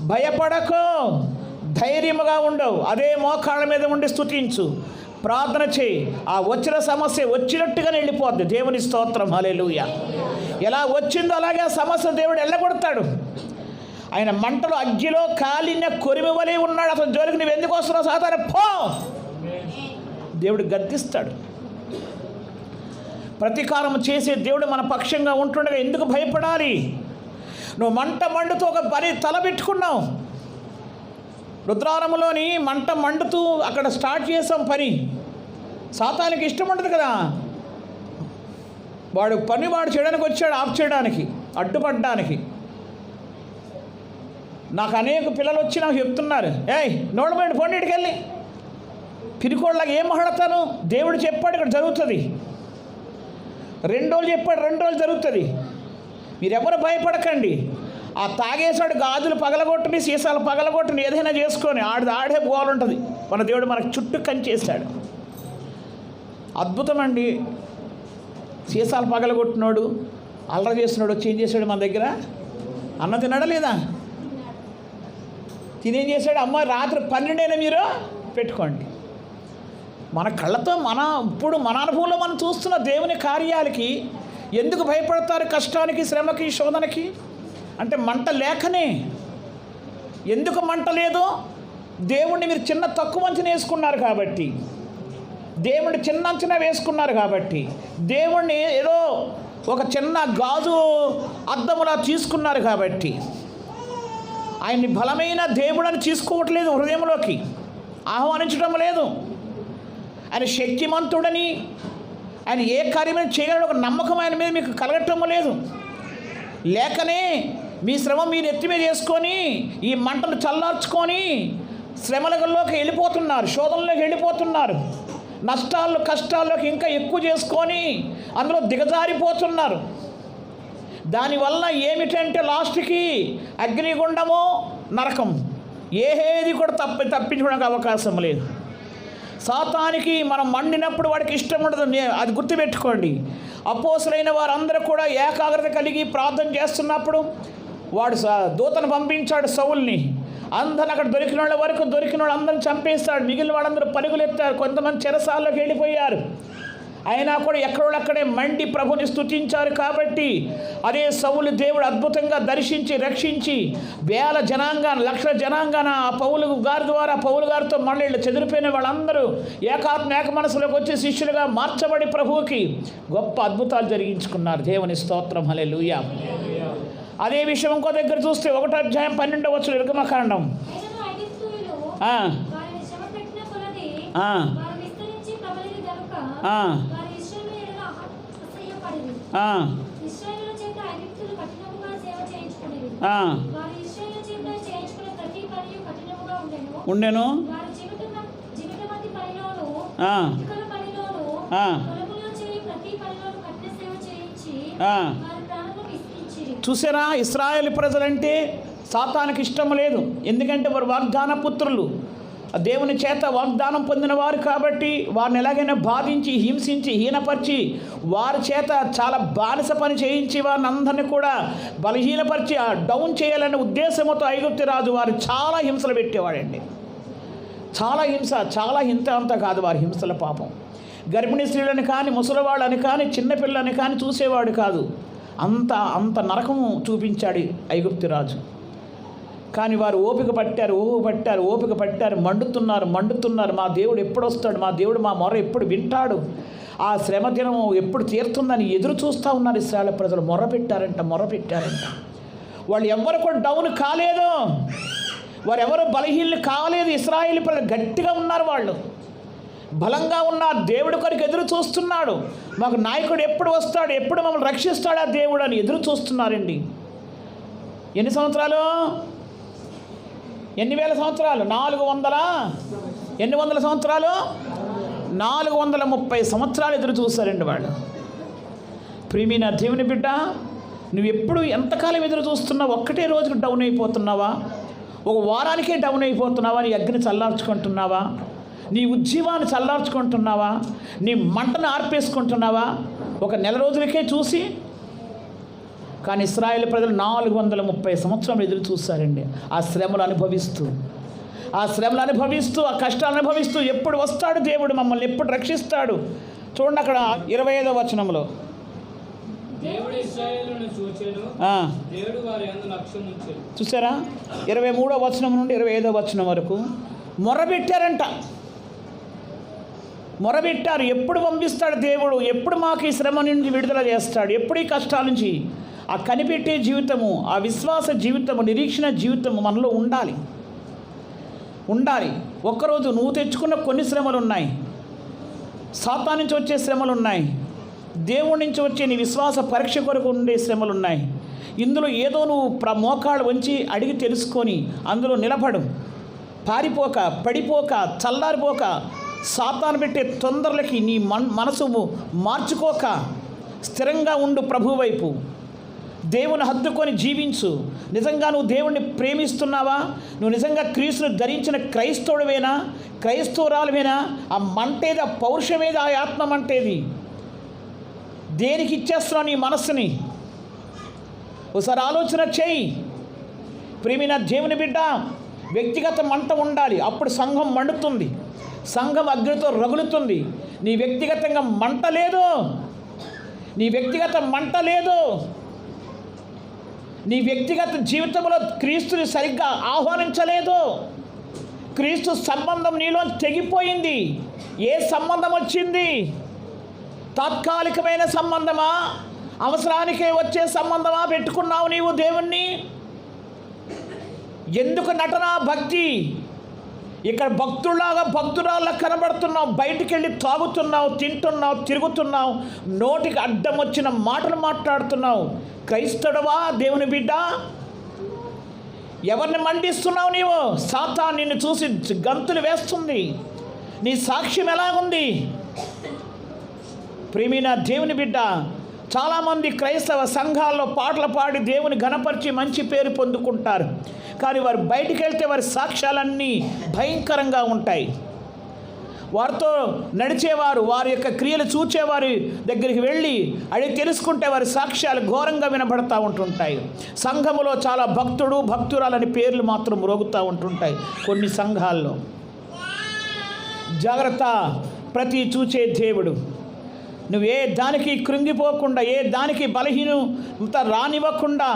భయపడకు, ధైర్యముగా ఉండవు. అదే మోకాళ్ళ మీద ఉండి స్తుతించు, ప్రార్థన చేయి. ఆ వచ్చిన సమస్య వచ్చినట్టుగానే వెళ్ళిపోద్ది. దేవుని స్తోత్రం, హల్లెలూయా. ఎలా వచ్చిందో అలాగే ఆ సమస్య దేవుడు వెళ్ళగొడతాడు. ఆయన మంటలో అగ్గిలో కాలిన కొరిమి వలె ఉన్నాడు. అతను జోలికి నువ్వు ఎందుకు వస్తున్నావు సాతాను, పో, దేవుడు గద్దిస్తాడు. ప్రతీకారం చేసే దేవుడు మన పక్షంగా ఉంటుండగా ఎందుకు భయపడాలి? నువ్వు మండుతూ ఒక తల పెట్టుకున్నావు. రుద్రారములోని మంట మండుతూ అక్కడ స్టార్ట్ చేసాం పని. సాతానికి ఇష్టం ఉండదు కదా, వాడు చేయడానికి వచ్చాడు, ఆఫ్ చేయడానికి, అడ్డుపడడానికి. నాకు అనేక పిల్లలు వచ్చి నాకు చెప్తున్నారు, నోడమండి పొండిటికి వెళ్ళి పిరికోళ్ళకి ఏం మాట్లాడతాను, దేవుడు చెప్పాడు ఇక్కడ జరుగుతుంది. 2 రోజులు చెప్పాడు, 2 రోజులు జరుగుతుంది. మీరెవరు భయపడకండి. ఆ తాగేసాడు గాజులు పగలగొట్టుని, సీసాలు పగలగొట్టుని, ఏదైనా చేసుకొని ఆడే పోవాలంటుంది. మన దేవుడు మనకు చుట్టూ కంచేశాడు. అద్భుతం అండి. సీసాలు పగలగొట్టినోడు, అల్లరి చేస్తున్నాడు వచ్చి ఏం చేశాడు మన దగ్గర, అన్నం తిన్నాడా లేదా, తినేం చేశాడు, అమ్మ రాత్రి 12 మీరు పెట్టుకోండి. మన కళ్ళతో ఇప్పుడు మన అనుభవంలో మనం చూస్తున్న దేవుని కార్యాలకి ఎందుకు భయపడతారు? కష్టానికి, శ్రమకి, శోధనకి అంటే మంట లేకనే. ఎందుకు మంట లేదు? దేవుణ్ణి మీరు చిన్న తక్కువ అంచనా వేసుకున్నారు కాబట్టి, దేవుణ్ణి చిన్న అంచనా వేసుకున్నారు కాబట్టి, దేవుణ్ణి ఏదో ఒక చిన్న గాజు అద్దములా తీసుకున్నారు కాబట్టి, ఆయన్ని బలమైన దేవుడని తీసుకోవట్లేదు, హృదయంలోకి ఆహ్వానించడం లేదు. ఆయన శక్తిమంతుడని, ఆయన ఏ కార్యమైన చేయగలడు ఒక నమ్మకం ఆయన మీద మీకు కలగటం లేదు. లేకనే మీ శ్రమ మీరు ఎత్తిమే చేసుకొని ఈ మంటలు చల్లార్చుకొని శ్రమలలోకి వెళ్ళిపోతున్నారు, శోధనలోకి వెళ్ళిపోతున్నారు, కష్టాల్లోకి ఇంకా ఎక్కువ చేసుకొని అందులో దిగజారిపోతున్నారు. దానివల్ల ఏమిటంటే లాస్ట్కి అగ్నిగుండము, నరకం, ఏది కూడా తప్పించుకోవడానికి అవకాశం లేదు. సాతానికి మనం మండినప్పుడు వాడికి ఇష్టం ఉండదు, అది గుర్తుపెట్టుకోండి. అపోసలైన వారందరూ కూడా ఏకాగ్రత కలిగి ప్రార్థన చేస్తున్నప్పుడు వాడు దూతను పంపించాడు సౌల్ని. అందరిని అక్కడ దొరికిన వాళ్ళ వరకు దొరికిన వాళ్ళు అందరిని చంపేస్తాడు. మిగిలిన వాళ్ళందరూ పరుగులు ఎత్తారు, కొంతమంది చెరసాల్లోకి వెళ్ళిపోయారు. అయినా కూడా ఎక్కడోళ్ళక్కడే మండి ప్రభుని స్తుతించారు. కాబట్టి అదే సౌలు దేవుడు అద్భుతంగా దర్శించి రక్షించి వేల జనాంగాన్ని, లక్షల జనాంగాన్ని ఆ పౌలు గారి ద్వారా, పౌలు గారితో మళ్ళీ చెదిరిపోయిన వాళ్ళందరూ ఏక మనసులోకి వచ్చి శిష్యులుగా మార్చబడి ప్రభువుకి గొప్ప అద్భుతాలు జరిగించుకున్నారు. దేవుని స్తోత్రం, హల్లెలూయా. అదే విషయం ఇంకో దగ్గర చూస్తే 1వ అధ్యాయం 12వ వచనం నిర్గమకాండం. ఉండెను. చూసారా, ఇశ్రాయేలు ప్రజలంటే సాతానికి ఇష్టం లేదు. ఎందుకంటే వారు వాగ్దాన పుత్రులు, దేవుని చేత వాగ్దానం పొందిన వారు. కాబట్టి వారిని ఎలాగైనా బాధించి, హింసించి, హీనపరిచి, వారి చేత చాలా బానిస పని చేయించి వారిని అందరినీ కూడా బలహీనపరిచి డౌన్ చేయాలనే ఉద్దేశంతో ఐగుప్తు రాజు వారు చాలా హింసలు పెట్టేవాడండి. చాలా హింస అంతా కాదు వారి హింసల పాపం. గర్భిణీ స్త్రీలని కానీ, ముసలివాళ్ళని కానీ, చిన్నపిల్లని కానీ చూసేవాడు కాదు. అంత నరకము చూపించాడు ఐగుప్తు రాజు. కానీ వారు ఓపిక పట్టారు, మండుతున్నారు. మా దేవుడు ఎప్పుడు వస్తాడు, మా దేవుడు మా మొర ఎప్పుడు వింటాడు, ఆ శ్రమ దినం ఎప్పుడు తీరుతుందని ఎదురు చూస్తూ ఉన్నారు. ఇశ్రాయేలు ప్రజలు మొర్ర పెట్టారంట. వాళ్ళు ఎవ్వరు కూడా డౌన్ కాలేదు, వారు ఎవరు బలహీనలు కాలేదు. ఇశ్రాయేలు ప్రజలు గట్టిగా ఉన్నారు, వాళ్ళు బలంగా ఉన్నారు. దేవుడి కొరకు ఎదురు చూస్తున్నాడు. మాకు నాయకుడు ఎప్పుడు వస్తాడు, ఎప్పుడు మమ్మల్ని రక్షిస్తాడా దేవుడు అని ఎదురు చూస్తున్నారండి. ఎన్ని సంవత్సరాలు? ఎన్ని వేల సంవత్సరాలు? 400 సంవత్సరాలు? 430 సంవత్సరాలు ఎదురు చూస్తారండి వాళ్ళు. ప్రియమైన దేవుని బిడ్డ, నువ్వు ఎప్పుడు ఎంతకాలం ఎదురు చూస్తున్నావు? ఒక్కటే రోజుకు డౌన్ అయిపోతున్నావా? ఒక వారానికే డౌన్ అయిపోతున్నావా? నీ అగ్ని చల్లార్చుకుంటున్నావా? నీ ఉజ్జీవాన్ని చల్లార్చుకుంటున్నావా? నీ మంటను ఆర్పేసుకుంటున్నావా? ఒక నెల రోజులకే చూసి. కానీ ఇశ్రాయేలు ప్రజలు 430 సంవత్సరాలు ఎదురు చూస్తారండి. ఆ శ్రమలు అనుభవిస్తూ, ఆ కష్టాలు అనుభవిస్తూ ఎప్పుడు వస్తాడు దేవుడు, మమ్మల్ని ఎప్పుడు రక్షిస్తాడు? చూడండి అక్కడ 25వ వచనంలో, చూసారా, 23వ వచనం నుండి 25వ వచనం వరకు మొరబెట్టారు. ఎప్పుడు పంపిస్తాడు దేవుడు, ఎప్పుడు మాకు ఈ శ్రమ నుంచి విడుదల చేస్తాడు, ఎప్పుడు ఈ కష్టాల నుంచి? ఆ కనిపెట్టే జీవితము, ఆ విశ్వాస జీవితము, నిరీక్షణ జీవితము మనలో ఉండాలి. ఒక్కరోజు నువ్వు తెచ్చుకున్న కొన్ని శ్రమలు ఉన్నాయి, సాతాను నుంచి వచ్చే శ్రమలు ఉన్నాయి, దేవుడి నుంచి వచ్చే నీ విశ్వాస పరీక్ష కొరకు ఉండే శ్రమలు ఉన్నాయి. ఇందులో ఏదో నువ్వు మోకాళ్ళు వంచి అడిగి తెలుసుకొని అందులో నిలబడు. పారిపోక, పడిపోక, చల్లారిపోక, సాతాను పెట్టే తొందరలకి నీ మనసు మార్చుకోక స్థిరంగా ఉండు. ప్రభు వైపు దేవుని హత్తుకొని జీవించు. నిజంగా నువ్వు దేవుణ్ణి ప్రేమిస్తున్నావా? నువ్వు నిజంగా క్రీస్తును ధరించిన క్రైస్తవుడివేనా, క్రైస్తవురాలువేనా? ఆ మంటేది, ఆ పౌరుషమేది, ఆ ఆత్మ మంటేది? దేనికి ఇచ్చేస్తున్నావు నీ మనస్సుని? ఒకసారి ఆలోచన చేయి. ప్రియమైన దేవుని బిడ్డ, వ్యక్తిగత మంట ఉండాలి. అప్పుడు సంఘం మండుతుంది, సంఘం అగ్నితో రగులుతుంది. నీ వ్యక్తిగతంగా మంట లేదు, నీ వ్యక్తిగత జీవితంలో క్రీస్తుని సరిగ్గా ఆహ్వానించలేదు. క్రీస్తు సంబంధం నీలో తెగిపోయింది. ఏ సంబంధం వచ్చింది? తాత్కాలికమైన సంబంధమా? అవసరానికే వచ్చే సంబంధమా పెట్టుకున్నావు నీవు దేవుణ్ణి? ఎందుకు నటన, భక్తి? ఇక్కడ భక్తురాళ్ళ కనబడుతున్నావు, బయటికి వెళ్ళి తాగుతున్నావు, తింటున్నావు, తిరుగుతున్నావు, నోటికి అడ్డం వచ్చిన మాటలు మాట్లాడుతున్నావు. క్రైస్తవుడవా దేవుని బిడ్డ? ఎవరిని మండిస్తున్నావు నీవు? సాతాను నిన్ను చూసి గంతులు వేస్తుంది. నీ సాక్ష్యం ఎలాగుంది? ప్రియమైన దేవుని బిడ్డ, చాలామంది క్రైస్తవ సంఘాల్లో పాటలు పాడి దేవుని ఘనపరిచి మంచి పేరు పొందుకుంటారు. కానీ వారు బయటికి వెళ్తే వారి సాక్ష్యాలన్నీ భయంకరంగా ఉంటాయి. వారితో నడిచేవారు, వారి యొక్క క్రియలు చూచేవారి దగ్గరికి వెళ్ళి అడిగి తెలుసుకుంటే వారి సాక్ష్యాలు ఘోరంగా వినబడతా ఉంటుంటాయి. సంఘములో చాలా భక్తుడు భక్తురాలని పేర్లు మాత్రం మ్రోగుతూ ఉంటుంటాయి కొన్ని సంఘాల్లో. జాగ్రత్త, ప్రతి చూచే దేవుడు. నువ్వు ఏ దానికి కృంగిపోకుండా, ఏ దానికి బలహీనత రానివ్వకుండా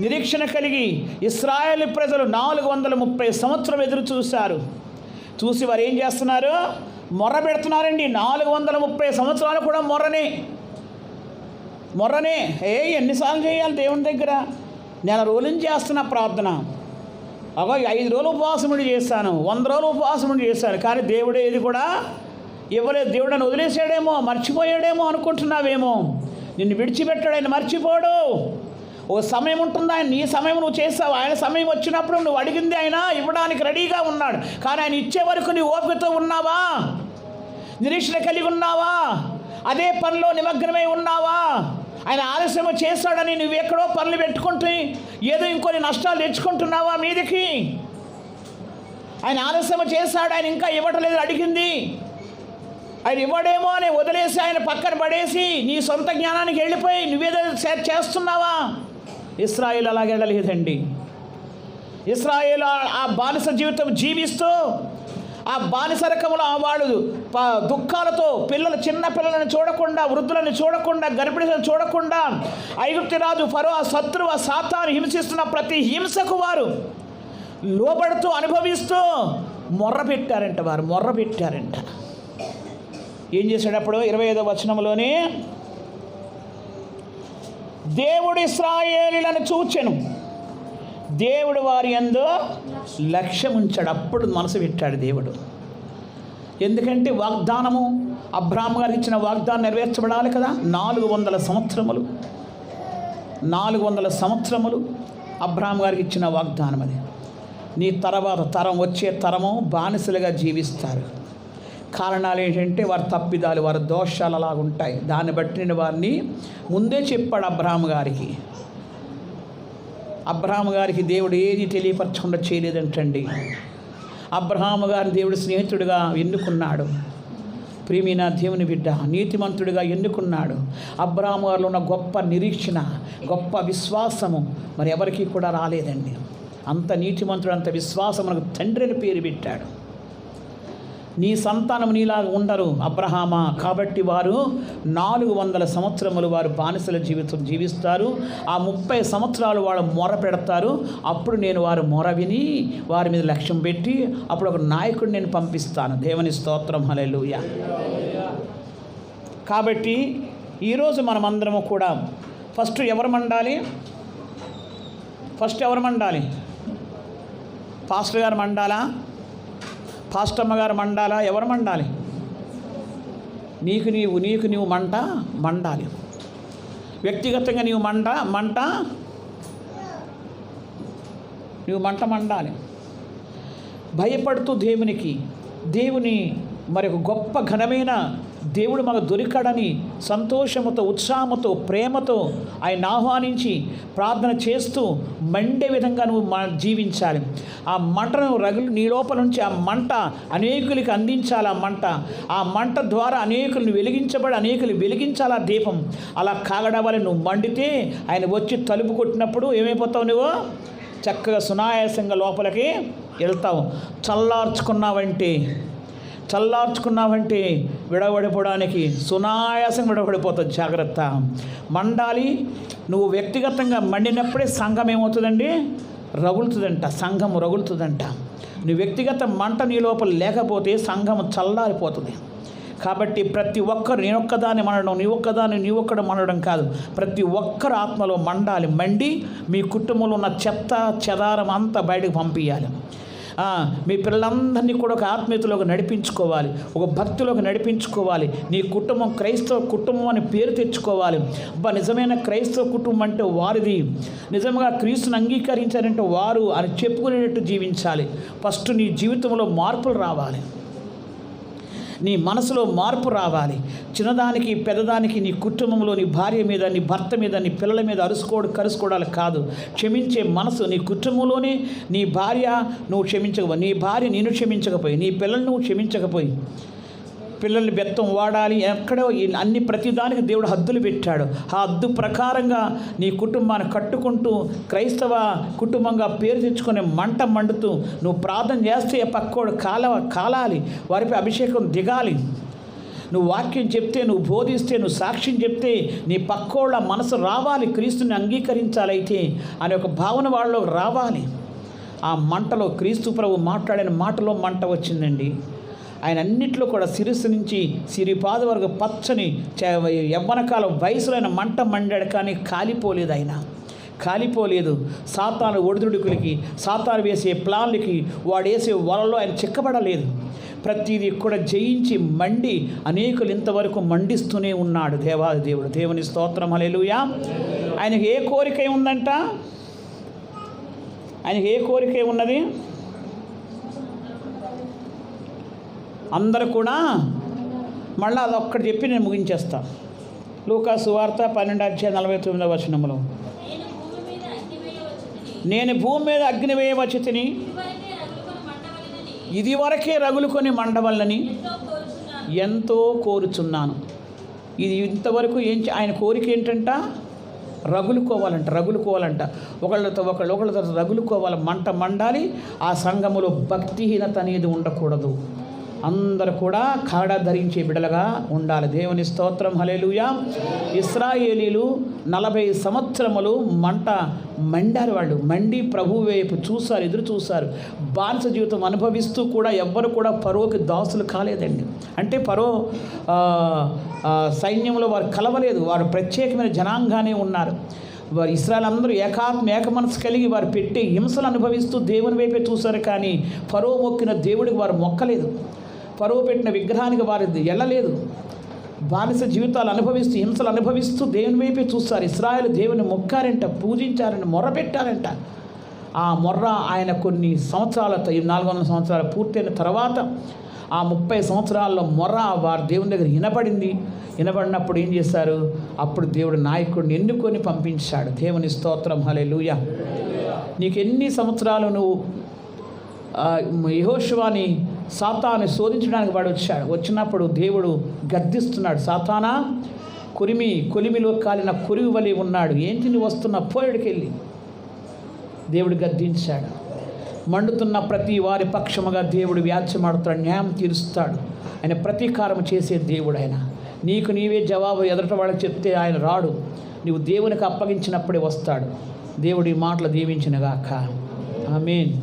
నిరీక్షణ కలిగి ఇశ్రాయేలు ప్రజలు 430 సంవత్సరం ఎదురు చూశారు. చూసి వారు ఏం చేస్తున్నారు? మొర్ర పెడుతున్నారండి. 430 సంవత్సరాలు కూడా మొర్రనే. ఎన్నిసార్లు చేయాలి దేవుని దగ్గర? నెల రోజుల నుంచి చేస్తున్న ప్రార్థన. 5 రోజులు ఉపవాసముడి చేశాను, 100 రోజులు ఉపవాసముడి చేశాను, కానీ దేవుడే ఏది కూడా ఇవ్వలేదు. దేవుడని వదిలేసాడేమో, మర్చిపోయాడేమో అనుకుంటున్నావేమో. నిన్ను విడిచిపెట్టాడు ఆయన, మర్చిపోడు. ఓ సమయం ఉంటుంది, ఆయన నీ సమయం నువ్వు చేస్తావు. ఆయన సమయం వచ్చినప్పుడు నువ్వు అడిగింది ఆయన ఇవ్వడానికి రెడీగా ఉన్నాడు. కానీ ఆయన ఇచ్చే వరకు నీ ఓపికతో ఉన్నావా? నిరీక్షణ కలిగి ఉన్నావా? అదే పనిలో నిమగ్నమై ఉన్నావా? ఆయన ఆలస్యం చేస్తాడని నువ్వు ఎక్కడో పనులు పెట్టుకుంటే ఏదో ఇంకొన్ని నష్టాలు తెచ్చుకుంటున్నావా మీదికి? ఆయన ఆలస్యం చేస్తాడు, ఆయన ఇంకా ఇవ్వటలేదు అడిగింది. ఆయన ఇవ్వడేమో అని వదిలేసి ఆయన పక్కన పడేసి నీ సొంత జ్ఞానానికి వెళ్ళిపోయి నువ్వేదో చేస్తున్నావా? ఇశ్రాయేలు అలాగే వెళ్ళలేదండి. ఇశ్రాయేలు ఆ బానిస జీవితం జీవిస్తూ ఆ బానిసరకంలో వాడు దుఃఖాలతో చిన్న పిల్లలను చూడకుండా, వృద్ధులను చూడకుండా, గర్భిణులను చూడకుండా, ఐగుప్తు రాజు ఫరో ఆ శత్రువు ఆ సాతాను హింసిస్తున్న ప్రతి హింసకు వారు లోబడుతూ అనుభవిస్తూ మొర్ర పెట్టారంట. ఏం చేశాడు అప్పుడు? 25వ వచనంలోనే, దేవుడు ఇశ్రాయేలులను చూచెను, దేవుడు వారి యందు లక్ష్యం ఉంచాడు. అప్పుడు మనసు పెట్టాడు దేవుడు. ఎందుకంటే వాగ్దానము, అబ్రాహాము గారికి ఇచ్చిన వాగ్దానం నెరవేర్చబడాలి కదా. 400 సంవత్సరములు అబ్రాహాము గారికి ఇచ్చిన వాగ్దానం అది. నీ తర్వాత తరం, వచ్చే తరము బానిసలుగా జీవిస్తారు. కారణాలు ఏంటంటే వారి తప్పిదాలు, వారి దోషాలు అలాగుంటాయి. దాన్ని బట్టి నేను వారిని ముందే చెప్పాడు అబ్రాహాము గారికి దేవుడు ఏది తెలియపరచకుండా చేయలేదంటండి. అబ్రాహాము గారిని దేవుడు స్నేహితుడిగా ఎన్నుకున్నాడు. ప్రియమైన దేవుని బిడ్డ, నీతిమంతుడిగా ఎన్నుకున్నాడు. అబ్రాహాము గారిలో ఉన్న గొప్ప నిరీక్షణ, గొప్ప విశ్వాసము మరి ఎవరికి కూడా రాలేదండి. అంత నీతిమంతుడు, అంత విశ్వాసం మనకు తండ్రిని పేరు పెట్టాడు. నీ సంతానం నీలాగా ఉండరు అబ్రహామా. కాబట్టి వారు 400 సంవత్సరములు వారు బానిసల జీవితం జీవిస్తారు. ఆ 30 సంవత్సరాలు వాళ్ళు మొర పెడతారు. అప్పుడు నేను వారు మొర విని వారి మీద లక్ష్యం పెట్టి అప్పుడు ఒక నాయకుడిని నేను పంపిస్తాను. దేవుని స్తోత్రం, హల్లెలూయా. కాబట్టి ఈరోజు మనమందరము కూడా ఫస్ట్ ఎవరు మండాలి? పాస్టర్ గారు మండాలా? పాస్టమ్మ గారు మండాలా? ఎవరు మండాలి? నీకు నీవు మండాలి. వ్యక్తిగతంగా నీవు మండాలి. భయపడుతూ దేవుని మరి ఒక గొప్ప ఘనమైన దేవుడు మనకు దొరికాడని సంతోషముతో, ఉత్సాహముతో, ప్రేమతో ఆయన ఆహ్వానించి ప్రార్థన చేస్తూ మండే విధంగా నువ్వు జీవించాలి. ఆ మంటను నీ లోపల నుంచి ఆ మంట అనేకులకి అందించాలి. ఆ మంట ద్వారా అనేకులను వెలిగించాలి. ఆ దీపం అలా కాగడవాలి. నువ్వు మండితే ఆయన వచ్చి తలుపు కొట్టినప్పుడు ఏమైపోతావు? నువ్వు చక్కగా సునాయాసంగా లోపలికి వెళ్తావు. చల్లార్చుకున్నావంటే విడవడిపోవడానికి సునాయాసం విడవడిపోతుంది. జాగ్రత్త, మండాలి. నువ్వు వ్యక్తిగతంగా మండినప్పుడే సంఘం ఏమవుతుందండి? సంఘము రగులుతుందంట. నువ్వు వ్యక్తిగత మంట నీ లోపల లేకపోతే సంఘం చల్లారిపోతుంది. కాబట్టి ప్రతి ఒక్కరు నేనొక్కదాన్ని మండడం, నీవొక్కడు మండడం కాదు. ప్రతి ఒక్కరు ఆత్మలో మండి మీ కుటుంబంలో ఉన్న చెత్త చెదారం అంతా బయటకు పంపించాలి. మీ పిల్లలందరినీ కూడా ఒక ఆత్మీయతలోకి నడిపించుకోవాలి, ఒక భక్తిలోకి నడిపించుకోవాలి. నీ కుటుంబం క్రైస్తవ కుటుంబం అని పేరు తెచ్చుకోవాలి. నిజమైన క్రైస్తవ కుటుంబం అంటే వారిది, నిజంగా క్రీస్తుని అంగీకరించారంటే వారు అని చెప్పుకునేటట్టు జీవించాలి. ఫస్ట్ నీ జీవితంలో మార్పులు రావాలి, నీ మనసులో మార్పు రావాలి. చిన్నదానికి పెద్దదానికి నీ కుటుంబంలో నీ భార్య మీద, నీ భర్త మీద, నీ పిల్లల మీద కరుసుకోవడాలు కాదు. క్షమించే మనసు నీ కుటుంబంలోనే. నీ భార్య నువ్వు క్షమించకపోయి, నీ భార్య నేను క్షమించకపోయి, నీ పిల్లలు నువ్వు క్షమించకపోయి పిల్లల్ని బెత్తం వాడాలి, ఎక్కడో అన్ని ప్రతిదానికి దేవుడు హద్దులు పెట్టాడు. ఆ హద్దు ప్రకారంగా నీ కుటుంబాన్ని కట్టుకుంటూ క్రైస్తవ కుటుంబంగా పేరు తెచ్చుకునే మంట మండుతూ నువ్వు ప్రార్థన చేస్తే పక్కోడు కాలాలి, వారిపై అభిషేకం దిగాలి. నువ్వు వాక్యం చెప్తే, నువ్వు బోధిస్తే, నువ్వు సాక్ష్యం చెప్తే నీ పక్కోళ్ళ మనసు రావాలి, క్రీస్తుని అంగీకరించాలైతే అనే ఒక భావన వాళ్ళలో రావాలి. ఆ మంటలో క్రీస్తు ప్రభు మాట్లాడిన మాటలో మంట వచ్చిందండి. ఆయన అన్నిట్లో కూడా శిరస్సు నుంచి సిరిపాద వరకు పచ్చని యవ్వనకాల వయసులో ఆయన మంట మండాడు, కానీ కాలిపోలేదు. ఆయన కాలిపోలేదు. సాతాను ఒడిదుడుకులకి, సాతాను వేసే ప్లాన్లకి, వాడు వేసే వలలో ఆయన చిక్కబడలేదు. ప్రతిదీ కూడా జయించి మండి అనేకులు ఇంతవరకు మండిస్తూనే ఉన్నాడు దేవాది దేవుడు. దేవుని స్తోత్రం, హల్లెలూయా. ఆయనకి ఏ కోరిక ఉందంట? ఆయనకి ఏ కోరిక ఉన్నది? అందరూ కూడా మళ్ళీ అదొక్కటి చెప్పి నేను ముగించేస్తా. లూకా సువార్త 12:49 నేను భూమి మీద అగ్ని వేయవచ్చుతిని, ఇది వరకే రగులుకొని మండవల్లని ఎంతో కోరుచున్నాను. ఇది ఇంతవరకు ఆయన కోరిక ఏంటంట? రగులుకోవాలంట. ఒకళ్ళతో రగులుకోవాలి, మంట మండాలి. ఆ సంఘములో భక్తిహీనత అనేది ఉండకూడదు. అందరూ కూడా కాడ ధరించే బిడలుగా ఉండాలి. దేవుని స్తోత్రం, హల్లెలూయా. ఇశ్రాయేలీలు 40 సంవత్సరములు మంట మండారు. వాళ్ళు మండి ప్రభు వైపు చూశారు, ఎదురు చూశారు. బానిస జీవితం అనుభవిస్తూ కూడా ఎవ్వరు కూడా ఫరోకి దాసులు కాలేదండి. అంటే ఫరో సైన్యంలో వారు కలవలేదు. వారు ప్రత్యేకమైన జనాంగానే ఉన్నారు. వారు ఇశ్రాయేలు అందరూ ఏక మనసు కలిగి వారు పెట్టే హింసలు అనుభవిస్తూ దేవుని వైపే చూశారు. కానీ ఫరో మొక్కిన దేవుడికి వారు మొక్కలేదు. ఫరో పెట్టిన విగ్రహానికి వారు వెళ్ళలేదు. బానిస జీవితాలు అనుభవిస్తూ, హింసలు అనుభవిస్తూ దేవుని వైపే చూస్తారు. ఇశ్రాయేలు దేవుని మొక్కారంట, పూజించారంట, మొర్ర పెట్టారంట. ఆ మొర్ర ఆయన కొన్ని సంవత్సరాల 400 సంవత్సరాలు పూర్తయిన తర్వాత ఆ 30 సంవత్సరాల్లో మొర్ర వారు దేవుని దగ్గర వినబడినప్పుడు ఏం చేశారు? అప్పుడు దేవుడు నాయకుడిని ఎన్నుకొని పంపించాడు. దేవుని స్తోత్రం, హల్లెలూయా. నీకు ఎన్ని సంవత్సరాలు నువ్వు యెహోషువని సాతాను శోధించడానికి వాడు వచ్చినప్పుడు దేవుడు గద్దిస్తున్నాడు. సాతానా, కొలిమిలో కాలిన కురివి వలె ఉన్నాడు, ఏంటి నువ్వు వస్తున్న పోయేడికెళ్ళి. దేవుడు గద్దించాడు. మండుతున్న ప్రతి వారి పక్షముగా దేవుడు వ్యాజ్యమాడుతాడు, న్యాయం తీరుస్తాడు. ఆయన ప్రతీకారం చేసే దేవుడు. ఆయన నీకు నీవే జవాబు ఎదుట వాళ్ళకి చెప్తే ఆయన రాడు. నీవు దేవునికి అప్పగించినప్పుడే వస్తాడు. దేవుడి మాటలు దీవించినగాక. ఆమేన్.